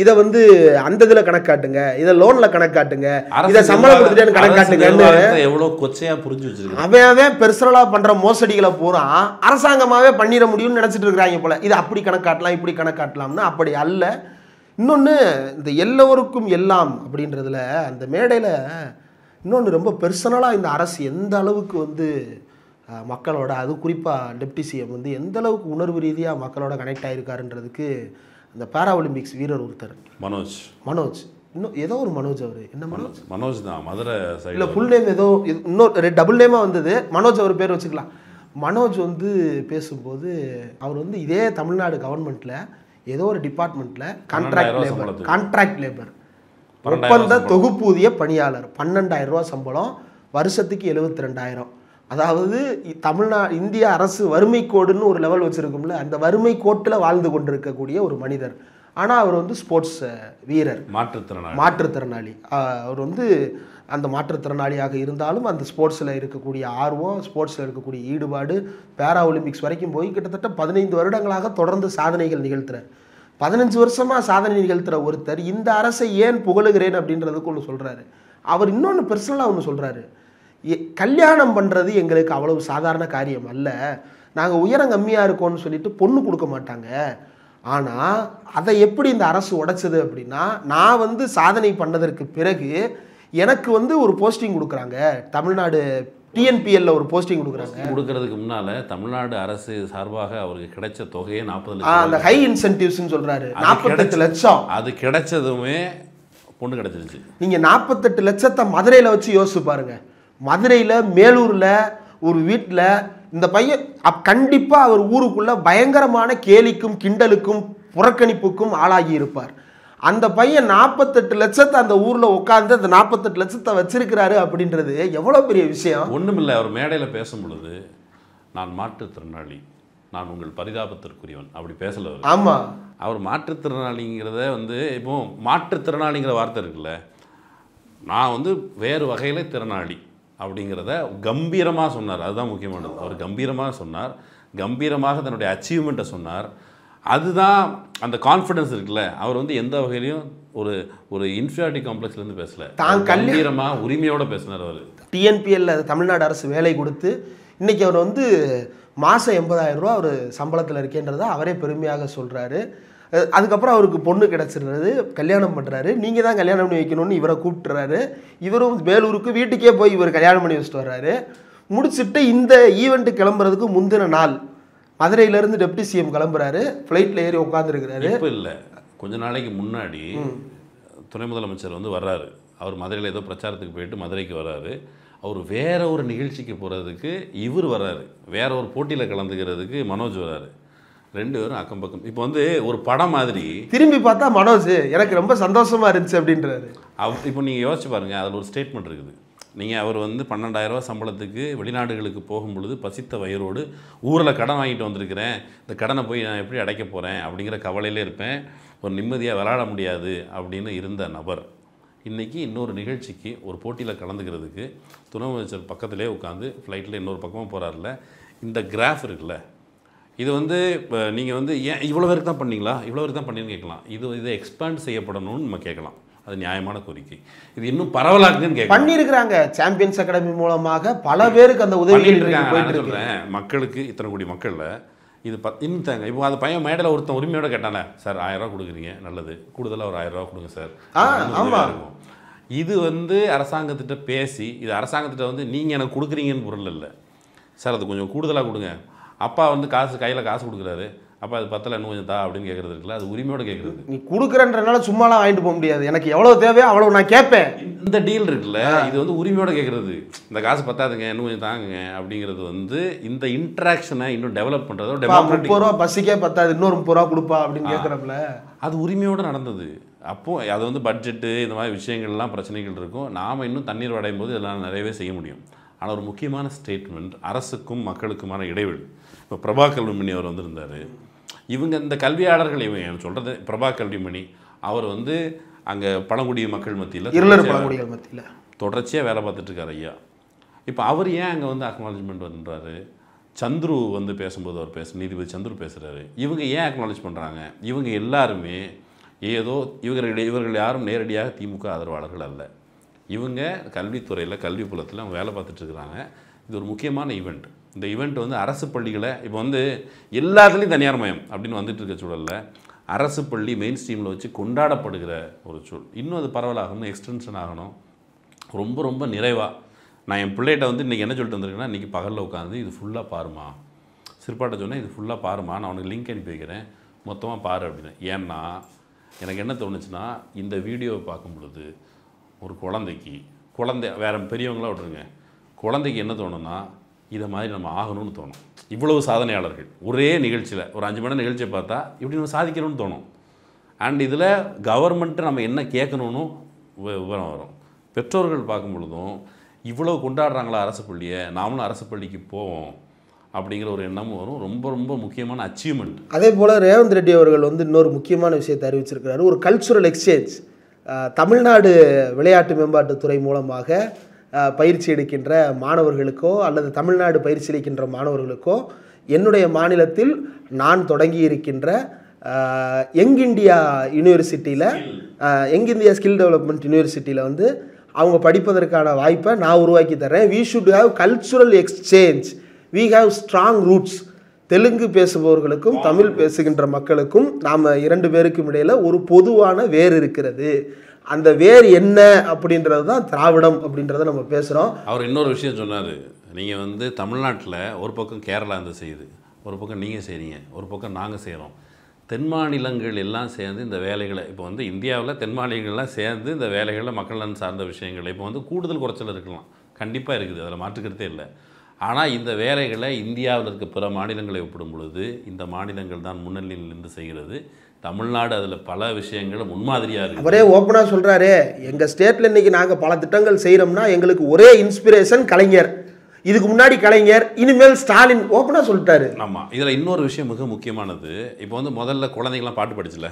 இதை வந்து அந்த இதில் கணக்காட்டுங்க, இதை லோன்ல கணக்காட்டுங்க, இதை சம்பளம் கொடுத்துட்டேன்னு கணக்காட்டுங்க. எவ்வளோ கொச்சையா புரிஞ்சு வச்சிருக்காங்க. அவன் பெர்சனலா பண்ற மோசடிகளை பூரா அரசாங்கமாவே பண்ணிட முடியும்னு நினைச்சிட்டு இருக்கிறாங்க போல. இது அப்படி கணக்காட்டலாம், இப்படி கணக்காட்டலாம்னா அப்படி அல்ல. இன்னொன்று, இந்த எல்லோருக்கும் எல்லாம் அப்படின்றதுல அந்த மேடையில் இன்னொன்று ரொம்ப பெர்சனலாக இந்த அரசு எந்த அளவுக்கு வந்து மக்களோட, அது குறிப்பாக டெப்டி சிஎம் வந்து எந்த அளவுக்கு உணர்வு ரீதியாக மக்களோட கனெக்ட் ஆகிருக்காருன்றதுக்கு அந்த பாரா ஒலிம்பிக்ஸ் வீரர் ஒருத்தர் மனோஜ் இன்னும் ஏதோ ஒரு மனோஜ், அவர் என்ன மனோஜ் தான், மதுரை சைடு இல்லை, ஃபுல் நேம் ஏதோ இன்னொரு டபுள் நேமாக வந்தது, மனோஜ் அவர் பேர் வச்சுக்கலாம். மனோஜ் வந்து பேசும்போது அவர் வந்து இதே தமிழ்நாடு கவர்மெண்ட்டில் ஏதோ ஒரு டிபார்ட்மெண்ட்டில் கான்ட்ராக்ட் லேபர் ஒப்பந்த தொகுப்பூதிய பணியாளர், 12,000 ரூபா சம்பளம், வருஷத்துக்கு 72,000. அதாவது இந்திய அரசு வறுமை கோடுன்னு ஒரு லெவல் வச்சுருக்கும்ல, அந்த வறுமை கோட்டில் வாழ்ந்து கொண்டிருக்கக்கூடிய ஒரு மனிதர். ஆனால் அவர் வந்து ஸ்போர்ட்ஸ் வீரர், மாற்றுத்திறனாளி. அவர் வந்து அந்த மாற்றுத்திறனாளியாக இருந்தாலும் அந்த ஸ்போர்ட்ஸில் இருக்கக்கூடிய ஆர்வம், ஸ்போர்ட்ஸில் இருக்கக்கூடிய ஈடுபாடு, பேரா ஒலிம்பிக்ஸ் வரைக்கும் போய் கிட்டத்தட்ட 15 வருடங்களாக தொடர்ந்து சாதனைகள் நிகழ்த்துறார். 15 வருஷமாக சாதனை நிகழ்த்துற ஒருத்தர் இந்த அரசை ஏன் புகழுகிறேன் அப்படின்றதுக்கு ஒன்று சொல்கிறாரு. அவர் இன்னொன்று பெர்சனலாக ஒன்று சொல்கிறாரு, கல்யாணம் பண்ணுறது எங்களுக்கு அவ்வளவு சாதாரண காரியம் அல்ல, நாங்கள் உயரம் கம்மியாக இருக்கோம்னு சொல்லிட்டு பொண்ணு கொடுக்க மாட்டாங்க. ஆனால் அதை எப்படி இந்த அரசு உடைச்சது அப்படின்னா, நான் வந்து சாதனை பண்ணதற்கு பிறகு எனக்கு வந்து ஒரு போஸ்டிங் கொடுக்குறாங்க, தமிழ்நாடு டிஎன்பிஎல்ல ஒரு போஸ்டிங் கொடுக்குறதுக்கு முன்னால் தமிழ்நாடு அரசு சார்பாக அவருக்கு கிடைச்ச தொகையே 40 லட்சம், அந்த ஹை இன்சென்டிவ்ஸ்ன்னு சொல்கிறாரு, 48 லட்சம். அது கிடைச்சதுமே பொண்ணு கிடைச்சிருச்சு. நீங்கள் 48 லட்சத்தை மதுரையில் வச்சு யோசிச்சு பாருங்க. மதுரையில் மேலூரில் ஒரு வீட்டில் இந்த பையன் கண்டிப்பாக அவர் ஊருக்குள்ள பயங்கரமான கேலிக்கும் கிண்டலுக்கும் புறக்கணிப்புக்கும் ஆளாகி இருப்பார். அந்த பையன் 48 லட்சத்தை அந்த ஊரில் உட்காந்து அந்த 48 லட்சத்தை வச்சிருக்கிறாரு அப்படின்றது எவ்வளோ பெரிய விஷயம். ஒன்றுமில்லை, அவர் மேடையில் பேசும் பொழுது நான் மாற்றுத்திறனாளி, நான் உங்கள் பரிதாபத்திற்குரியவன் அப்படி பேசல. ஆமாம், அவர் மாற்றுத்திறனாளிங்கிறத வந்து இப்போ மாற்றுத்திறனாளிங்கிற வார்த்தை இருக்குல்ல, நான் வந்து வேறு வகையில் திறனாளி அப்படிங்கிறத கம்பீரமாக சொன்னார். அதுதான் முக்கியமானது. அவர் கம்பீரமாக சொன்னார், கம்பீரமாக தன்னுடைய அச்சீவ்மெண்ட்டை சொன்னார். அதுதான் அந்த கான்ஃபிடன்ஸ் இருக்குல்ல. அவர் வந்து எந்த வகையிலையும் ஒரு இன்ஃபீரியாரிட்டி காம்ப்ளெக்ஸ்லேருந்து பேசலை, தான் கம்பீரமாக உரிமையோடு பேசினார். அவர் டிஎன்பிஎல்ல தமிழ்நாடு அரசு வேலை கொடுத்து இன்றைக்கி அவர் வந்து மாதம் 80,000 ரூபா அவர் சம்பளத்தில் இருக்கேன்றதை அவரே பெருமையாக சொல்கிறாரு. அதுக்கப்புறம் அவருக்கு பொண்ணு கிடச்சிடுறது, கல்யாணம் பண்ணுறாரு. நீங்கள் தான் கல்யாணம் பண்ணி வைக்கணும்னு இவரை கூப்பிட்டுறாரு. இவரும் வேலூருக்கு வீட்டுக்கே போய் இவர் கல்யாணம் பண்ணி வச்சுட்டு வர்றாரு. முடிச்சுட்டு இந்த ஈவெண்ட்டு கிளம்புறதுக்கு முந்தின நாள் மதுரையிலேருந்து டெப்டி சிஎம் கிளம்புறாரு, ஃப்ளைட்டில் ஏறி உட்காந்துருக்கிறாரு. இப்போ இல்லை, கொஞ்ச நாளைக்கு முன்னாடி துணை முதலமைச்சர் வந்து வர்றாரு. அவர் மதுரையில் ஏதோ பிரச்சாரத்துக்கு போயிட்டு மதுரைக்கு வர்றாரு. அவர் வேற ஒரு நிகழ்ச்சிக்கு போகிறதுக்கு இவர் வர்றாரு, வேற ஒரு போட்டியில் கலந்துக்கிறதுக்கு மனோஜ் வர்றாரு. 2 பேரும் அக்கம் பக்கம். இப்போ வந்து ஒரு படம் மாதிரி திரும்பி பார்த்தா மனோஜ் எனக்கு ரொம்ப சந்தோஷமாக இருந்துச்சு அப்படின்றாரு. இப்போ நீங்கள் யோசிச்சு பாருங்கள், அதில் ஒரு ஸ்டேட்மெண்ட் இருக்குது. நீங்கள் அவர் வந்து 12,000 ரூபா சம்பளத்துக்கு வெளிநாடுகளுக்கு போகும்பொழுது பசித்த வயிறோடு ஊரில் கடன் வாங்கிட்டு வந்திருக்கிறேன், இந்த கடனை போய் நான் எப்படி அடைக்க போகிறேன் அப்படிங்கிற கவலையிலே இருப்பேன், ஒரு நிம்மதியாக விளையாட முடியாது அப்படின்னு இருந்த நபர் இன்றைக்கி இன்னொரு நிகழ்ச்சிக்கு ஒரு போட்டியில் கலந்துக்கிறதுக்கு துணை முதலமைச்சர் பக்கத்திலே உட்காந்து ஃப்ளைட்டில் இன்னொரு பக்கமாக போகிறாருல. இந்த கிராஃப் இருக்குல்ல, இது வந்து இப்போ நீங்கள் வந்து ஏன் இவ்வளோ பேருக்கு தான் பண்ணீங்களா, இவ்வளோ பேருக்கு தான் பண்ணீங்கன்னு கேட்கலாம். இதை எக்ஸ்பேண்ட் செய்யப்படணும்னு நம்ம கேட்கலாம். அது நியாயமான கோரிக்கை. இது இன்னும் பரவலாக்குன்னு கேட்க பண்ணியிருக்கிறாங்க. சாம்பியன்ஸ் அகாடமி மூலமாக பல பேருக்கு அந்த உதவி போயிட்டு இருக்கிறேன். மக்களுக்கு இத்தனை கோடி மக்களில் இது இன்னும் தாங்க. இப்போ அந்த பையன் மேடையில் ஒருத்தன் உரிமையோட கேட்டானே, சார் 1000 ரூபா கொடுக்குறீங்க, நல்லது, கூடுதலாக ஒரு 1000 ரூபா கொடுங்க சார். இருக்கும். இது வந்து அரசாங்கத்திட்ட பேசி, இது அரசாங்கத்திட்ட வந்து நீங்கள் எனக்கு கொடுக்குறீங்கன்னு பொருள் இல்லை சார், அது கொஞ்சம் கூடுதலாக கொடுங்க. அப்பா வந்து கையில் காசு கொடுக்குறாரு, அப்போ அது பத்தலை இன்னும் கொஞ்சம் தா அப்படின்னு கேட்குறது இருக்குல்ல, அது உரிமையோடு கேட்குறது. நீ கொடுக்குறன்றனால சும்மாலாம் வாங்கிட்டு போக முடியாது, எனக்கு எவ்வளோ தேவையோ அவ்வளோ நான் கேட்பேன். இந்த டீல் இருக்குல்ல, இது வந்து உரிமையோடு கேட்குறது. இந்த காசு பத்தாதுங்க, இன்னும் கொஞ்சம் தாங்குங்க அப்படிங்கிறது வந்து இந்த இன்ட்ராக்ஷனை இன்னும் டெவலப் பண்ணுறதோ. 30 ரூபா பஸ்ஸுக்கே பத்தாது, இன்னொரு 30 ரூபா கொடுப்பா அப்படின்னு கேட்குறப்பல அது உரிமையோடு நடந்தது. அப்போது அது வந்து பட்ஜெட்டு இந்த மாதிரி விஷயங்கள்லாம் பிரச்சனைகள் இருக்கும். நாம் இன்னும் தண்ணீர் அடையும் போது இதெல்லாம் நிறையவே செய்ய முடியும். ஆனால் ஒரு முக்கியமான ஸ்டேட்மெண்ட், அரசுக்கும் மக்களுக்குமான இடைவெளி. இப்போ பிரபா கல்விமணி அவர் வந்திருந்தார். இவங்க இந்த கல்வியாளர்கள், இவங்க சொல்கிறது பிரபா கல்விமணி அவர் வந்து அங்கே பழங்குடி மக்கள் மத்தியில் பழங்குடிகள் மத்தியில் தொடர்ச்சியாக வேலை பார்த்துட்ருக்கார் ஐயா. இப்போ அவர் ஏன் அங்கே வந்து அக்னாலஜ்மெண்ட் பண்ணுறாரு? சந்துரு வந்து பேசும்போது அவர் நீதிபதி சந்துரு பேசுகிறாரு. இவங்க ஏன் அக்னாலஜ் பண்ணுறாங்க? இவங்க எல்லாருமே ஏதோ இவர்கள் யாரும் நேரடியாக திமுக ஆதரவாளர்கள் அல்ல. இவங்க கல்வித்துறையில் கல்வி புலத்தில் அவங்க வேலை பார்த்துட்ருக்குறாங்க. இது ஒரு முக்கியமான ஈவெண்ட். இந்த ஈவெண்ட் வந்து அரசு பள்ளிகளை இப்போ வந்து எல்லாத்துலேயும் தனியார் மயம் அப்படின்னு வந்துட்டு இருக்க சூழலில் அரசு பள்ளி மெயின் ஸ்ட்ரீமில் வச்சு கொண்டாடப்படுகிற ஒரு சூழல். இன்னும் அது பரவலாகணும், எக்ஸ்டென்ஷன் ஆகணும். ரொம்ப ரொம்ப நிறைவாக நான் என் பிள்ளைகிட்ட வந்து இன்றைக்கி என்ன சொல்லிட்டு வந்திருக்கேன்னா, இன்றைக்கி பகலில் உட்காந்து இது ஃபுல்லாக பாருமா, சிற்பாட்ட சொன்னேன், இது ஃபுல்லாக பாருமா, நான் உனக்கு லிங்க் அனுப்பி வைக்கிறேன், மொத்தமாக பாரு அப்படின்னு. ஏன்னா எனக்கு என்ன தோணுச்சுன்னா, இந்த வீடியோவை பார்க்கும் பொழுது ஒரு குழந்தை வேறு பெரியவங்களாம் விட்டுருங்க, குழந்தைக்கு என்ன தோணுன்னா, இதை மாதிரி நம்ம ஆகணும்னு தோணும். இவ்வளவு சாதனையாளர்கள் ஒரே நிகழ்ச்சியில் ஒரு 5 மணி நிகழ்ச்சியை பார்த்தா இப்படி நம்ம சாதிக்கணும்னு தோணும். அண்ட் இதில் கவர்மெண்ட்டு நம்ம என்ன கேட்கணும்னு விவரம் வரும். பெற்றோர்கள் பார்க்கும் பொழுதும் இவ்வளோ கொண்டாடுறாங்களா அரசு பள்ளியை, நாமளும் அரசு பள்ளிக்கு போவோம் அப்படிங்கிற ஒரு எண்ணமும் வரும். ரொம்ப ரொம்ப முக்கியமான அச்சீவ்மெண்ட். அதே போல் ரேவந்த் ரெட்டி அவர்கள் வந்து இன்னொரு முக்கியமான விஷயத்தை அறிவிச்சிருக்கிறாரு. ஒரு கல்ச்சுரல் எக்ஸ்சேஞ்ச் தமிழ்நாடு விளையாட்டு மேம்பாட்டுத்துறை மூலமாக பயிற்சி எடுக்கின்ற மாணவர்களுக்கோ அல்லது தமிழ்நாடு பயிற்சி அளிக்கின்ற மாணவர்களுக்கோ என்னுடைய மாநிலத்தில் நான் தொடங்கி இருக்கின்ற யங் இந்தியா யூனிவர்சிட்டியில் யங் இந்தியா ஸ்கில் டெவலப்மெண்ட் யூனிவர்சிட்டியில் வந்து அவங்க படிப்பதற்கான வாய்ப்பை நான் உருவாக்கி தரேன். We should have cultural exchange, we have strong roots. Telugu பேசுபவர்களுக்கும் தமிழ் பேசுகின்ற மக்களுக்கும் நாம் 2 பேருக்கும் இடையில் ஒரு பொதுவான வேர் இருக்கிறது. அந்த வேர் என்ன அப்படின்றது தான் திராவிடம் அப்படின்றத நம்ம பேசுகிறோம். அவர் இன்னொரு விஷயம் சொன்னார். நீங்கள் வந்து தமிழ்நாட்டில் ஒரு பக்கம் கேரளா இந்த செய்யுது, ஒரு பக்கம் நீங்கள் செய்கிறீங்க, ஒரு பக்கம் நாங்கள் செய்கிறோம். தென் மாநிலங்கள் எல்லாம் சேர்ந்து இந்த வேலைகளை இப்போ வந்து இந்தியாவில் தென் மாநிலங்கள்லாம் சேர்ந்து இந்த வேலைகளை மக்கள் நலன் சார்ந்த விஷயங்கள் இப்போ வந்து கூடுதல் குறைச்சல் இருக்கலாம், கண்டிப்பாக இருக்குது, அதில் மாற்றுக்கிறதே இல்லை. ஆனால் இந்த வேலைகளை இந்தியாவில் இருக்க பிற மாநிலங்களை ஒப்பிடும் பொழுது இந்த மாநிலங்கள் தான் முன்னணியில் நின்று செய்கிறது. தமிழ்நாடு அதில் பல விஷயங்கள் முன்மாதிரியாக இருக்குது. அவரே ஓப்பனாக சொல்கிறாரு, எங்கள் ஸ்டேட்டில் இன்றைக்கி நாங்கள் பல திட்டங்கள் செய்கிறோம்னா எங்களுக்கு ஒரே இன்ஸ்பிரேஷன் கலைஞர், இதுக்கு முன்னாடி கலைஞர், இனிமேல் ஸ்டாலின், ஓப்பனாக சொல்லிட்டாரு. ஆமாம், இதில் இன்னொரு விஷயம் மிக முக்கியமானது. இப்போ வந்து முதல்ல குழந்தைங்களாம் பாட்டு படிச்சுல,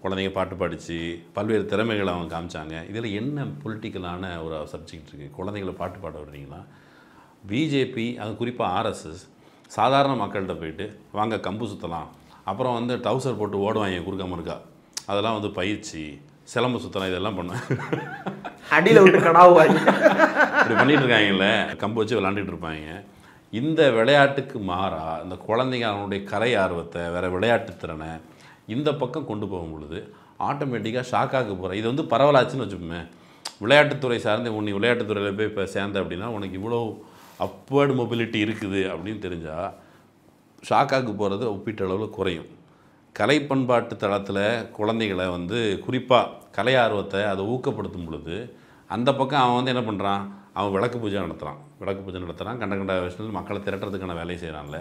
குழந்தைங்க பாட்டு படித்து பல்வேறு திறமைகளை அவங்க காமிச்சாங்க. இதில் என்ன பொலிட்டிக்கலான ஒரு சப்ஜெக்ட் இருக்குது? குழந்தைங்களை பாட்டு பாட விடுறீங்களா? பிஜேபி, அது குறிப்பாக ஆர்எஸ்எஸ் சாதாரண மக்கள்கிட்ட போயிட்டு வாங்க கம்பு சுற்றலாம், அப்புறம் வந்து டவுசர் போட்டு ஓடுவாங்க குறுக்க மறுக்கா, அதெல்லாம் வந்து பயிற்சி, சிலம்பு சுற்றலாம், இதெல்லாம் பண்ணுவேன், அடியில் விட்டு கடாவுவாங்க, இப்படி பண்ணிகிட்டு இருக்காங்கல்ல, கம்பு வச்சு விளாண்டுட்டு இருப்பாங்க. இந்த விளையாட்டுக்கு மாறாக இந்த குழந்தைங்க அவனுடைய கலை ஆர்வத்தை, வேறு விளையாட்டு திறனை இந்த பக்கம் கொண்டு போகும் பொழுது ஆட்டோமேட்டிக்காக ஷாக்காக போகிற இது வந்து பரவலாச்சுன்னு வச்சுப்போமே. விளையாட்டுத்துறை சார்ந்து நீ விளையாட்டுத்துறையில் போய் இப்போ சேர்ந்த அப்படின்னா உனக்கு இவ்வளோ அப்வர்டு மொபிலிட்டி இருக்குது அப்படின்னு தெரிஞ்சால் ஷாக்காக்கு போகிறது ஒப்பீட்டளவில் குறையும். கலை பண்பாட்டு தளத்தில் குழந்தைகளை வந்து குறிப்பாக கலை ஆர்வத்தை அதை ஊக்கப்படுத்தும் பொழுது அந்த பக்கம் அவன் வந்து என்ன பண்ணுறான், அவன் விளக்கு பூஜை நடத்துகிறான், கண்ட கண்ட விஷயத்தில் மக்களை திரட்டுறதுக்கான வேலையை செய்கிறான்ல.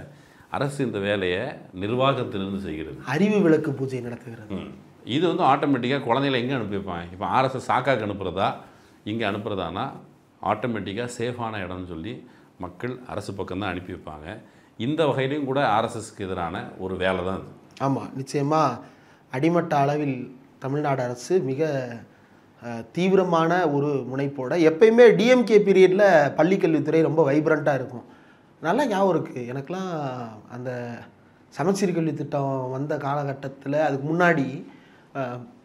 அரசு இந்த வேலையை நிர்வாகத்திலிருந்து செய்கிறது, அறிவு விளக்கு பூஜை நடத்துகிறது. இது வந்து ஆட்டோமேட்டிக்காக குழந்தைகளை எங்கே அனுப்பி வைப்பாங்க? இப்போ ஆர்எஸ்எஸ் சாக்காக்கு அனுப்புகிறதா இங்கே அனுப்புகிறதானா ஆட்டோமேட்டிக்காக சேஃபான இடம்னு சொல்லி மக்கள் அரசு பக்கம் தான் அனுப்பி வைப்பாங்க. இந்த வகையிலையும் கூட ஆர்எஸ்எஸ்க்கு எதிரான ஒரு வேலை தான் அது. ஆமாம், நிச்சயமாக அடிமட்ட அளவில் தமிழ்நாடு அரசு மிக தீவிரமான ஒரு முனைப்போட, எப்பயுமே டிஎம்கே பீரியடில் பள்ளிக்கல்வித்துறை ரொம்ப வைப்ரண்ட்டாக இருக்கும். நல்லா ஞாபகம் இருக்குது எனக்கெலாம், அந்த சமச்சீர் கல்வி திட்டம் வந்த காலகட்டத்தில், அதுக்கு முன்னாடி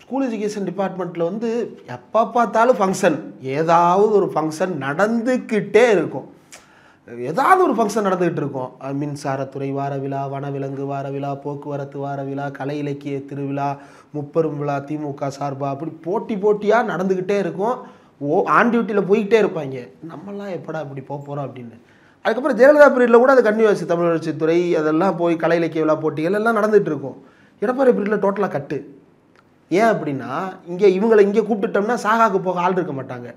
ஸ்கூல் எஜுகேஷன் டிபார்ட்மெண்ட்டில் வந்து எப்போ பார்த்தாலும் ஃபங்க்ஷன், ஏதாவது ஒரு ஃபங்க்ஷன் நடந்துக்கிட்டே இருக்கும், ஏதாவது ஒரு ஃபங்க்ஷன் நடந்துக்கிட்டு இருக்கும். மின்சாரத்துறை வார விழா, வனவிலங்கு வார விழா, போக்குவரத்து வார விழா, கலை இலக்கிய திருவிழா, முப்பெரும் விழா, திமுக சார்பா, அப்படி போட்டியாக நடந்துக்கிட்டே இருக்கும். ஆன் டியூட்டியில் போய்கிட்டே இருப்பாங்க. நம்மளாம் எப்படா இப்படி போகிறோம் அப்படின்னு. அதுக்கப்புறம் ஜெயலலிதா பீரியடில் கூட அது கன்னியூஸ், தமிழ் வளர்ச்சித்துறை அதெல்லாம் போய் கலை இலக்கிய விழா போட்டிகள் எல்லாம் நடந்துகிட்டு இருக்கும். எடப்பாடி பீரியடில் டோட்டலாக கட்டு. ஏன் அப்படின்னா, இவங்களை இங்கே கூப்பிட்டுட்டோம்னா சாகாக்கு போக ஆள் இருக்க மாட்டாங்க.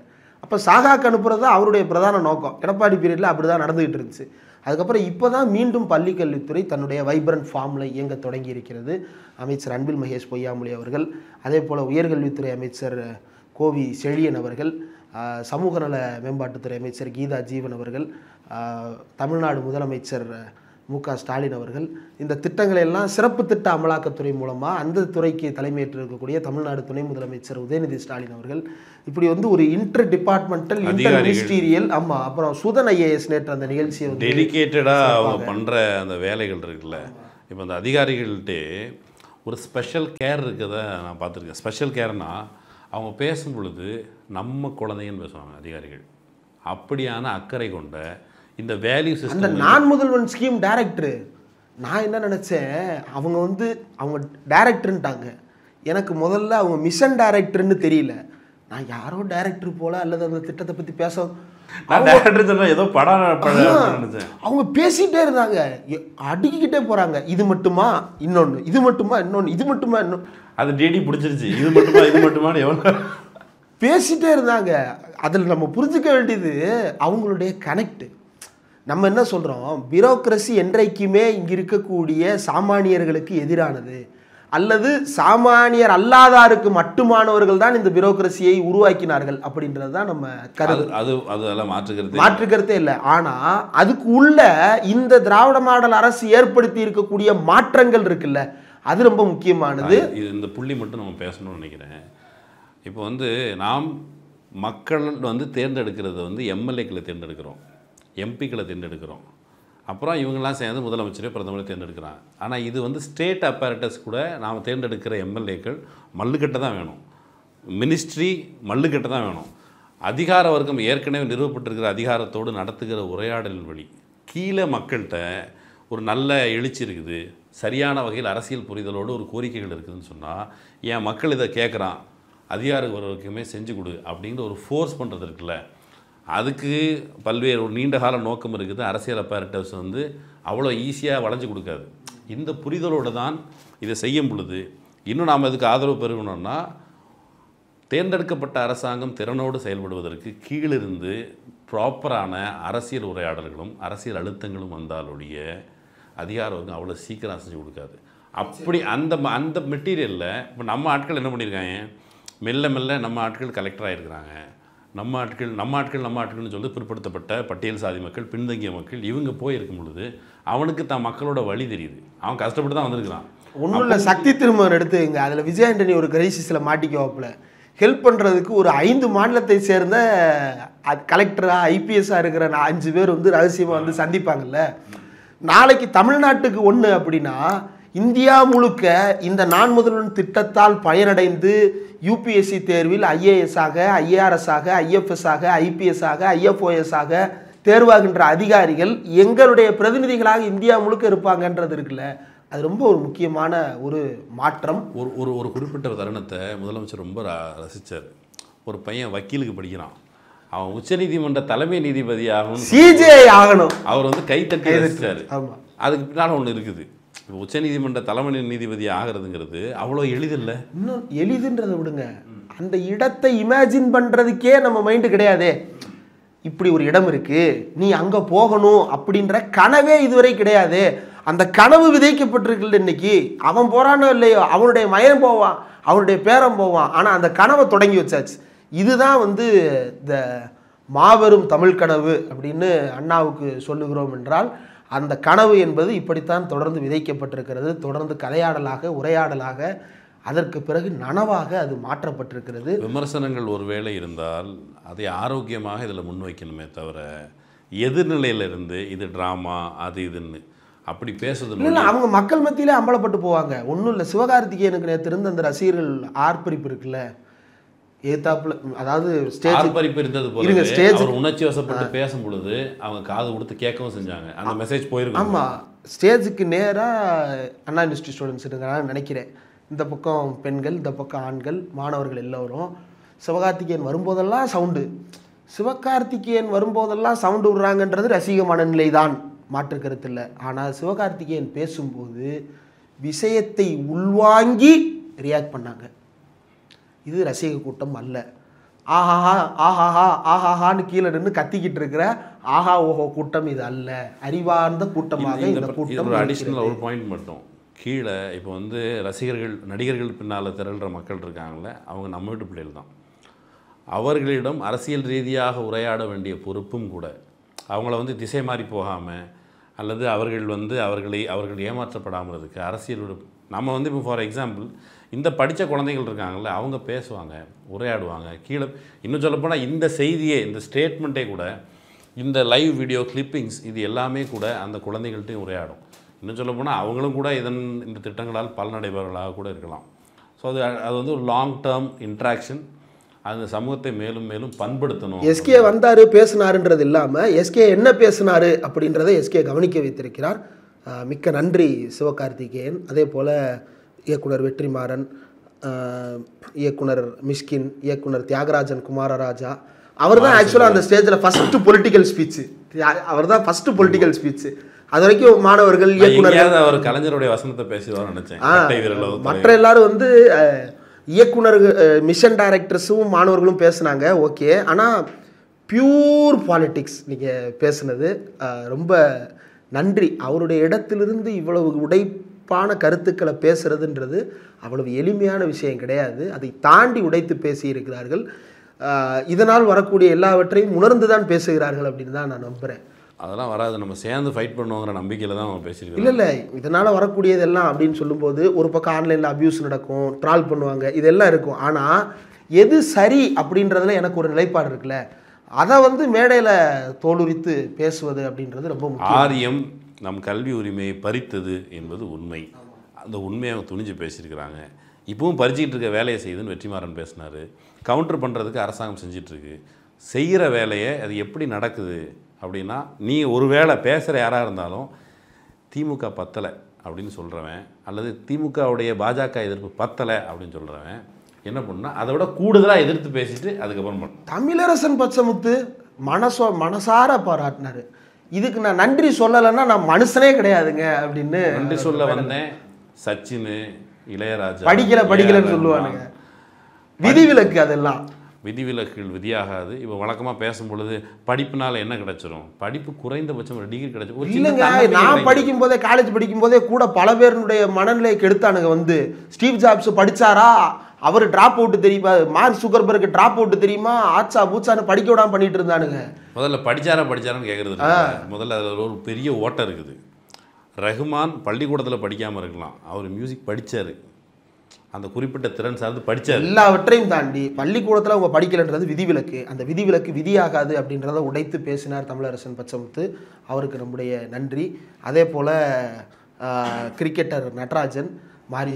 அப்போ சாகாக்கு அனுப்புறது தான் அவருடைய பிரதான நோக்கம். எடப்பாடி பீரியடில் அப்படி தான் நடந்துகிட்டு இருந்துச்சு. அதுக்கப்புறம் இப்போ தான் மீண்டும் பள்ளிக்கல்வித்துறை தன்னுடைய வைப்ரண்ட் ஃபார்மில் இயங்க தொடங்கி இருக்கிறது. அமைச்சர் அன்பில் மகேஷ் பொய்யாமொழி அவர்கள், அதே போல் உயர்கல்வித்துறை அமைச்சர் கோவி செழியன் அவர்கள், சமூக நல மேம்பாட்டுத்துறை அமைச்சர் கீதா ஜீவன் அவர்கள், தமிழ்நாடு முதலமைச்சர் மு.க. ஸ்டாலின் அவர்கள் இந்த திட்டங்களை எல்லாம் சிறப்பு திட்ட அமலாக்கத்துறை மூலமாக அந்த துறைக்கு தலைமையேற்று இருக்கக்கூடிய தமிழ்நாடு துணை முதலமைச்சர் உதயநிதி ஸ்டாலின் அவர்கள், இப்படி வந்து ஒரு இன்டர் டிபார்ட்மெண்டல், இன்டர் மினிஸ்டீரியல், ஆமாம், அப்புறம் சுதன் ஐஏஎஸ் நேற்று அந்த நிகழ்ச்சியை வந்து டெடிகேட்டடாக அவங்க பண்ணுற அந்த வேலைகள் இருக்குல்ல. இப்போ அந்த அதிகாரிகள்கிட்டே ஒரு ஸ்பெஷல் கேர் இருக்கிறத நான் பார்த்துருக்கேன். ஸ்பெஷல் கேர்னால் அவங்க பேசும் பொழுது நம்ம குழந்தைங்கன்னு பேசுவாங்க அதிகாரிகள். அப்படியான அக்கறை கொண்ட இந்த வேல்யூ சிஸ்டம். அந்த நான் முதல்வன் ஸ்கீம் டைரக்டரு, நான் என்ன நினச்சேன், அவங்க டைரக்டருன்ட்டாங்க. எனக்கு முதல்ல அவங்க மிஷன் டைரக்டர்னு தெரியல. நான் யாரோ டைரக்டர் போல, அல்லது அந்த திட்டத்தை பற்றி பேச ஏதோ படம் அவங்க பேசிகிட்டே இருந்தாங்க, அடுக்கிக்கிட்டே போகிறாங்க. இது மட்டுமா இன்னொன்று, இது மட்டுமா இன்னொன்று, இது மட்டுமா இன்னொன்று. அது டிடி பிடிச்சிருச்சு, இது மட்டுமா இது மட்டுமான்னு எவ்வளோ பேசிகிட்டே இருந்தாங்க. அதில் நம்ம புரிஞ்சுக்க வேண்டியது அவங்களுடைய கனெக்ட். நம்ம என்ன சொல்கிறோம், பியூரோக்ரசி என்றைக்குமே இங்கே இருக்கக்கூடிய சாமானியர்களுக்கு எதிரானது, அல்லது சாமானியர் அல்லாதாருக்கு மட்டுமானவர்கள் தான் இந்த பியூரோக்ரசியை உருவாக்கினார்கள் அப்படின்றது தான் நம்ம கருத்து. அதெல்லாம் மாற்றுக்கருத்தே இல்லை. ஆனால் அதுக்கு உள்ள இந்த திராவிட மாடல் அரசு ஏற்படுத்தி இருக்கக்கூடிய மாற்றங்கள் இருக்குல்ல, அது ரொம்ப முக்கியமானது. இது இந்த புள்ளி மட்டும் நம்ம பேசணும்னு நினைக்கிறேன். இப்போ வந்து நாம் மக்கள் வந்து தேர்ந்தெடுக்கிறது வந்து எம்எல்ஏக்களை தேர்ந்தெடுக்கிறோம், எம்பிக்களை தேர்ந்தெடுக்கிறோம், அப்புறம் இவங்கெல்லாம் சேர்ந்து முதலமைச்சரை பிரதமரை தேர்ந்தெடுக்கிறாங்க. ஆனால் இது வந்து ஸ்டேட் அப்பாரட்டஸ் கூட நாம் தேர்ந்தெடுக்கிற எம்எல்ஏக்கள் மல்லுக்கட்டை தான் வேணும், மினிஸ்ட்ரி மல்லுக்கட்டை தான் வேணும். அதிகார வர்க்கம் ஏற்கனவே நிறுவப்பட்டிருக்கிற அதிகாரத்தோடு நடத்துகிற உரையாடலின் வழி கீழே மக்கள்கிட்ட ஒரு நல்ல எழுச்சி இருக்குது, சரியான வகையில் அரசியல் புரிதலோடு ஒரு கோரிக்கைகள் இருக்குதுன்னு சொன்னால், என் மக்கள் இதை கேட்குறான், அதிகார வர்க்கமே செஞ்சு கொடு அப்படிங்கிற ஒரு ஃபோர்ஸ் பண்ணுறது இருக்குல்ல, அதுக்கு பல்வேறு ஒரு நீண்ட கால நோக்கம் இருக்குது. அரசியல் அப்பாரட்டஸ் வந்து அவ்வளோ ஈஸியாக வளைஞ்சு கொடுக்காது. இந்த புரிதலோடு தான் இதை செய்யும் பொழுது இன்னும் நாம் இதுக்கு ஆதரவு பெறுகணும்னா, தேர்ந்தெடுக்கப்பட்ட அரசாங்கம் திறனோடு செயல்படுவதற்கு கீழிருந்து ப்ராப்பரான அரசியல் உரையாடல்களும் அரசியல் அழுத்தங்களும் வந்தாலுடைய அதிகார வர்க்கம் அவ்வளோ சீக்கிரம் செஞ்சு கொடுக்காது. அப்படி அந்த மெட்டீரியலில் இப்போ நம்ம ஆட்கள் என்ன பண்ணியிருக்காங்க, மெல்ல மெல்ல நம்ம ஆட்கள் கலெக்டர் ஆகிருக்கிறாங்க. நம்ம ஆட்கள்னு சொல்லி பிற்படுத்தப்பட்ட பட்டியல் சாதி மக்கள், பின்தங்கிய மக்கள், இவங்க போயிருக்கும் பொழுது அவனுக்கு தான் மக்களோட வழி தெரியுது. அவன் கஷ்டப்பட்டு தான் வந்திருக்கிறான். ஒன்றும் இல்லை, சக்தி திருமகன் எடுத்துங்க. அதில் விஜய் ஆண்டனி ஒரு கிரைசிஸில் மாட்டிக்குவாப்பில் ஹெல்ப் பண்ணுறதுக்கு ஒரு 5 மாநிலத்தை சேர்ந்த கலெக்டராக ஐபிஎஸ்ஸாக இருக்கிற 5 பேர் வந்து ரகசியமாக வந்து சந்திப்பாங்கல்ல. நாளைக்கு தமிழ்நாட்டுக்கு ஒன்று அப்படின்னா இந்தியா முழுக்க இந்த நான் முதல்வன் திட்டத்தால் பயனடைந்து யூபிஎஸ்சி தேர்வில் ஐஏஎஸ்ஸாக, ஐஆர்எஸ்ஸாக, ஐஎஃப்எஸ்ஸாக, ஐபிஎஸ்ஸாக, ஐஎஃப்ஓஎஸ்ஸாக தேர்வாகின்ற அதிகாரிகள் எங்களுடைய பிரதிநிதிகளாக இந்தியா முழுக்க இருப்பாங்கன்றது இருக்குல்ல, அது ரொம்ப ஒரு முக்கியமான ஒரு மாற்றம். ஒரு குறிப்பிட்ட தருணத்தை முதலமைச்சர் ரொம்ப ரசித்தார். ஒரு பையன் வக்கீலுக்கு படிக்கிறான், அவன் உச்சநீதிமன்ற தலைமை நீதிபதி ஆகணும், சிஜிஐ ஆகணும், அவர் வந்து கைத்தட்டி ரசித்தார். ஆமாம், அதுக்கு பின்னால் ஒன்று இருக்குது. இப்போ உச்சநீதிமன்ற தலைமை நீதிபதி ஆகிறதுங்கிறது அவ்வளோ எளிதில்லை. இன்னும் எளிதுன்றதை விடுங்க, அந்த இடத்தை இமேஜின் பண்ணுறதுக்கே நம்ம மைண்டு கிடையாதே. இப்படி ஒரு இடம் இருக்குது, நீ அங்கே போகணும் அப்படின்ற கனவே இதுவரை கிடையாது. அந்த கனவு விதைக்கப்பட்டிருக்குல்ல இன்னைக்கு. அவன் போகிறானோ இல்லையோ, அவனுடைய மயன் போவான், அவனுடைய பேரன் போவான், ஆனால் அந்த கனவை தொடங்கி வச்சாச்சு. இதுதான் வந்து இந்த மாபெரும் தமிழ் கனவு அப்படின்னு அண்ணாவுக்கு சொல்லுகிறோம் என்றால், அந்த கனவு என்பது இப்படித்தான் தொடர்ந்து விதைக்கப்பட்டிருக்கிறது. தொடர்ந்து கதையாடலாக, உரையாடலாக, அதற்கு பிறகு நனவாக அது மாற்றப்பட்டிருக்கிறது. விமர்சனங்கள் ஒருவேளை இருந்தால் அதை ஆரோக்கியமாக இதில் முன்வைக்கணுமே தவிர எதிர்நிலையிலிருந்து இது ட்ராமா அது இதுன்னு அப்படி பேசுறது இல்லை. அவங்க மக்கள் மத்தியிலே அம்பலப்பட்டு போவாங்க. ஒன்றும் இல்லை, சிவகார்த்திகேயனுக்கு நேற்று இருந்த அந்த ரசிகர்கள் ஆர்ப்பரிப்பு இருக்குல்ல, ஏத்தாப்புல, அதாவது ஆர்ப்பரிப்பு இருந்தது போல ஸ்டேஜ் உணர்ச்சி வசப்பட்டு பேசும் பொழுது அவங்க காது கொடுத்து கேட்கவும் செஞ்சாங்க. அந்த மெசேஜ் போயிருக்கு. ஆமாம், ஸ்டேஜுக்கு நேராக அண்ணா யூனிவர்சிட்டி ஸ்டூடெண்ட்ஸ் இருக்காங்கன்னு நினைக்கிறேன். இந்த பக்கம் பெண்கள், இந்த பக்கம் ஆண்கள், மாணவர்கள் எல்லோரும். சிவகார்த்திகேயன் வரும்போதெல்லாம் சவுண்டு, சிவகார்த்திகேயன் வரும்போதெல்லாம் சவுண்டு விடுறாங்கன்றது ரசிக மனநிலை தான், மாற்று கருத்து இல்லை. ஆனால் சிவகார்த்திகேயன் பேசும்போது விஷயத்தை உள்வாங்கி ரியாக்ட் பண்ணாங்க. இது ரசிக கூட்டம் அல்ல. ஆஹாஹா ஆஹாஹா ஆஹாஹான்னு கீழே நின்று கத்திக்கிட்டு இருக்கிற ஆஹா ஓஹோ கூட்டம் இது அல்ல. அறிவார்ந்த கூட்டமாக இந்த கூட்டம். ஒரு அடிஷ்னல் ஒரு பாயிண்ட் மட்டும், கீழே இப்போ வந்து ரசிகர்கள், நடிகர்கள் பின்னால் திரள்ற மக்கள் இருக்காங்களே, அவங்க நம்ம வீட்டு பிள்ளைகள் தான். அவர்களிடம் அரசியல் ரீதியாக உரையாட வேண்டிய பொறுப்பும் கூட. அவங்கள வந்து திசை மாறி போகாமல் அல்லது அவர்கள் ஏமாற்றப்படாமல் இருக்குது அரசியலோட. நம்ம வந்து இப்போ ஃபார் எக்ஸாம்பிள் இந்த படித்த குழந்தைகள் இருக்காங்கள்ல, அவங்க பேசுவாங்க, உரையாடுவாங்க. கீழே இன்னும் சொல்லப்போனால் இந்த செய்தியே, இந்த ஸ்டேட்மெண்ட்டே கூட, இந்த லைவ் வீடியோ கிளிப்பிங்ஸ் இது எல்லாமே கூட அந்த குழந்தைகள்கிட்டையும் உரையாடும். இன்னும் சொல்லப்போனால் அவங்களும் கூட இந்த திட்டங்களால் பலனடைபவர்களாக கூட இருக்கலாம். ஸோ அது வந்து ஒரு லாங் டேர்ம் இன்ட்ராக்ஷன். அந்த சமூகத்தை மேலும் மேலும் பண்படுத்தணும். எஸ்கே வந்தார் பேசினாருன்றது இல்லாமல் எஸ்கே என்ன பேசினார் அப்படின்றத எஸ்கே கவனிக்க வைத்திருக்கிறார். மிக்க நன்றி சிவகார்த்திகேயன். அதே போல் இயக்குனர் வெற்றிமாறன், இயக்குனர் மிஷ்கின், இயக்குனர் தியாகராஜன் குமாரராஜா, அவர் தான் ஆக்சுவலாக அந்த ஸ்டேஜில் ஃபஸ்ட்டு பொலிட்டிக்கல் ஸ்பீச்சு, அவர் தான் ஃபஸ்ட்டு பொலிட்டிக்கல் ஸ்பீச்சு. அது வரைக்கும் மாணவர்கள், இயக்குனர், அவர் கலைஞருடைய வசனத்தை பேசுவார்னு நினச்சேன். மற்ற எல்லாரும் வந்து இயக்குனர்கள், மிஷன் டைரக்டர்ஸும் மாணவர்களும் பேசுனாங்க, ஓகே. ஆனால் பியூர் பாலிட்டிக்ஸ் நீங்கள் பேசுனது ரொம்ப நன்றி. அவருடைய இடத்திலிருந்து இவ்வளவு உடைப்பான கருத்துக்களை பேசுறதுன்றது அவ்வளவு எளிமையான விஷயம் கிடையாது. அதை தாண்டி உடைத்து பேசியிருக்கிறார்கள். இதனால் வரக்கூடிய எல்லாவற்றையும் உணர்ந்து தான் பேசுகிறார்கள் அப்படின்னு தான் நான் நம்புகிறேன். அதெல்லாம் வராது, நம்ம சேர்ந்து ஃபைட் பண்ணுவோங்கிற நம்பிக்கையில் தான் அவங்க பேசியிருக்கோம். இல்லை இதனால் வரக்கூடியதெல்லாம் அப்படின்னு சொல்லும்போது, ஒரு பக்கம் ஆன்லைனில் அப்யூஸ் நடக்கும், ட்ரால் பண்ணுவாங்க, இதெல்லாம் இருக்கும். ஆனால் எது சரி அப்படின்றதுல எனக்கு ஒரு நிலைப்பாடு இருக்குல்ல, அதை வந்து மேடையில் தோலுரித்து பேசுவது அப்படின்றது ரொம்ப முக்கியம். ஆரியம் நம் கல்வி உரிமையை பறித்தது என்பது உண்மை. அந்த உண்மையை அவங்க துணிஞ்சு பேசியிருக்கிறாங்க. இப்பவும் பறிச்சிக்கிட்டு இருக்க வேலையை செய்யுதுன்னு வெற்றிமாறன் பேசினார். கவுண்டர் பண்ணுறதுக்கு அரசாங்கம் செஞ்சிட்ருக்கு. செய்கிற வேலையை அது எப்படி நடக்குது அப்படின்னா, நீ ஒரு வேளை பேசுகிற யாராக இருந்தாலும் திமுக பத்தலை அப்படின்னு சொல்கிறவன், அல்லது திமுகவுடைய பாஜக எதிர்ப்பு பத்தலை அப்படின்னு சொல்கிறவன் என்ன பண்ணால் அதை விட கூடுதலாக எதிர்த்து பேசிட்டு அதுக்கப்புறம் பண்ண. தமிழரசன் பச்சமுத்து மனசார பாராட்டினார். இதுக்கு நான் நன்றி சொல்லலைன்னா நான் மனுஷனே கிடையாதுங்க அப்படின்னு. நன்றி சொல்ல வந்தேன். சச்சின், இளையராஜா படிக்கலைன்னு சொல்லுவானுங்க, விதிவிலக்கு. அதெல்லாம் விதிவிலக்குகள் விதியாகாது. இப்போ வழக்கமாக பேசும் பொழுது படிப்புனால என்ன கிடைச்சிரும், படிப்பு குறைந்தபட்சம் ஒரு டிகிரி கிடைச்சிரும். ஒரு இல்லைங்க, நான் படிக்கும் போதே காலேஜ் படிக்கும் போதே கூட பல பேருடைய மனநிலையை கெடுத்தானுங்க. வந்து ஸ்டீவ் ஜாப்ஸ் படிச்சாரா, அவர் டிராப் அவுட் தெரியுமா, மார்க் சுகர்பர்க் டிராப் அவுட் தெரியுமா, ஆச்சா பூச்சான்னு படிக்க விடாம பண்ணிட்டு இருந்தானுங்க. முதல்ல படிச்சாரான்னு கேட்குறது. முதல்ல அதில் ஒரு பெரிய ஓட்டம் இருக்குது. ரஹ்மான் பள்ளிக்கூடத்தில் படிக்காமல் இருக்கலாம், அவர் மியூசிக் படித்தார், அந்த குறிப்பிட்ட திறன் சார்ந்து படித்தார். எல்லாவற்றையும் தாண்டி பள்ளிக்கூடத்தில் அவங்க படிக்கலைன்றது விதிவிலக்கு, அந்த விதிவிலக்கு விதியாகாது அப்படின்றத உடைத்து பேசினார் தமிழரசன் பச்சமுத்து. அவருக்கு நம்முடைய நன்றி. அதே போல் கிரிக்கெட்டர் நடராஜன்,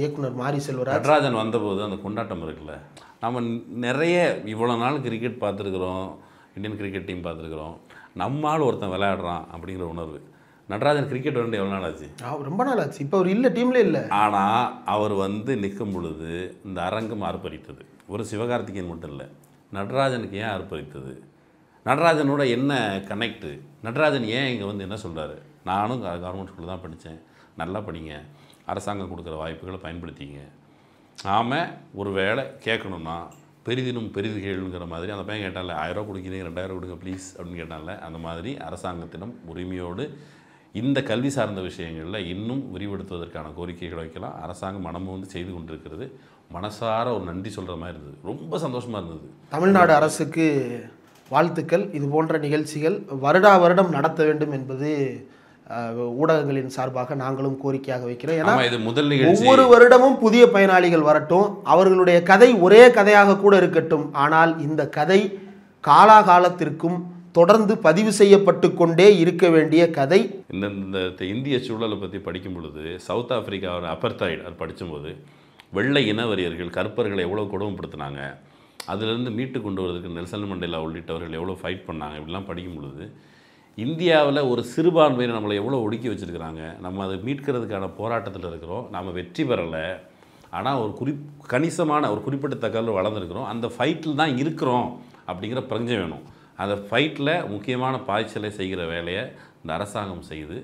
இயக்குனர் மாரி செல்வராஜ். நடராஜன் வந்தபோது அந்த கொண்டாட்டம் இருக்குல்ல, நம்ம நிறைய இவ்வளோ நாள் கிரிக்கெட் பார்த்துருக்குறோம், இந்தியன் கிரிக்கெட் டீம் பார்த்துருக்குறோம், நம்மால் ஒருத்தன் விளையாடுறான் அப்படிங்கிற உணர்வு. நடராஜன் கிரிக்கெட் வந்து எவ்வளோ நாள் ஆச்சு? ரொம்ப நாள் ஆச்சு. இப்போ அவர் இல்லை, டீம்லேயே இல்லை. ஆனால் அவர் வந்து நிற்கும் பொழுது இந்த அரங்கம் ஆர்ப்பரித்தது. ஒரு சிவகார்த்திகேயன் மட்டும் இல்லை, நடராஜனுக்கு ஏன் ஆர்ப்பரித்தது? நடராஜனோட என்ன கனெக்டு? நடராஜன் ஏன் இங்கே வந்து என்ன சொல்கிறாரு, நானும் கவர்மெண்ட் ஸ்கூலில் தான் படித்தேன், நல்லா படிங்க, அரசாங்கம் கொடுக்குற வாய்ப்புகளை பயன்படுத்திங்க, நாம் ஒரு வேளை கேட்கணுன்னா பெரிதினும் பெரிது கேளுங்கிற மாதிரி அந்த பையன் கேட்டால, 1000 ரூபா கொடுக்கிறீங்க, 2000 கொடுங்க ப்ளீஸ் அப்படின்னு கேட்டால, அந்த மாதிரி அரசாங்கத்திடம் உரிமையோடு இந்த கல்வி சார்ந்த விஷயங்களில் இன்னும் விரிவுபடுத்துவதற்கான கோரிக்கைகளை வைக்கலாம். அரசாங்கம் மனமும் வந்து செய்து கொண்டிருக்கிறது. மனசார ஒரு நன்றி சொல்கிற மாதிரி இருந்தது, ரொம்ப சந்தோஷமாக இருந்தது. தமிழ்நாடு அரசுக்கு வாழ்த்துக்கள். இது போன்ற நிகழ்ச்சிகள் வருடம் நடத்த வேண்டும் என்பது ஊடகங்களின் சார்பாக நாங்களும் கோரிக்கையாக வைக்கிறோம். ஏன்னா இது முதல் நிகழ்ச்சி, ஒவ்வொரு வருடமும் புதிய பயனாளிகள் வரட்டும், அவர்களுடைய கதை ஒரே கதையாக கூட இருக்கட்டும், ஆனால் இந்த கதை காலாகாலத்திற்கும் தொடர்ந்து பதிவு செய்யப்பட்டு கொண்டே இருக்க வேண்டிய கதை. இந்த இந்திய சூழலை பற்றி படிக்கும் பொழுது சவுத் ஆப்பிரிக்காவோட அபர்தாய்டு அது படிக்கும்போது வெள்ளை இனவரியர்கள் கருப்பர்களை எவ்வளோ கொடுமைப்படுத்தினாங்க, அதிலிருந்து மீட்டு கொண்டு வரதுக்கு நெல்சன் மண்டேலா உள்ளிட்டவர்கள் எவ்வளோ ஃபைட் பண்ணாங்க, இப்படிலாம் படிக்கும் பொழுது இந்தியாவில் ஒரு சிறுபான்மையினர் நம்மளை எவ்வளோ ஒடுக்கி வச்சுருக்கிறாங்க, நம்ம அதை மீட்கிறதுக்கான போராட்டத்தில் இருக்கிறோம், நாம் வெற்றி பெறலை, ஆனால் ஒரு கணிசமான ஒரு குறிப்பிடத்தக்க வளர்ந்துருக்கிறோம், அந்த ஃபைட்டில் தான் இருக்கிறோம் அப்படிங்கிற பிரஞ்சம் வேணும். அந்த ஃபைட்டில் முக்கியமான பாய்ச்சலை செய்கிற வேலையை இந்த அரசாங்கம் செய்து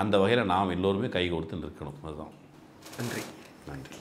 அந்த வகையில் நாம் எல்லோருமே கை கொடுத்து நிற்கணும். அதுதான். நன்றி. நன்றி.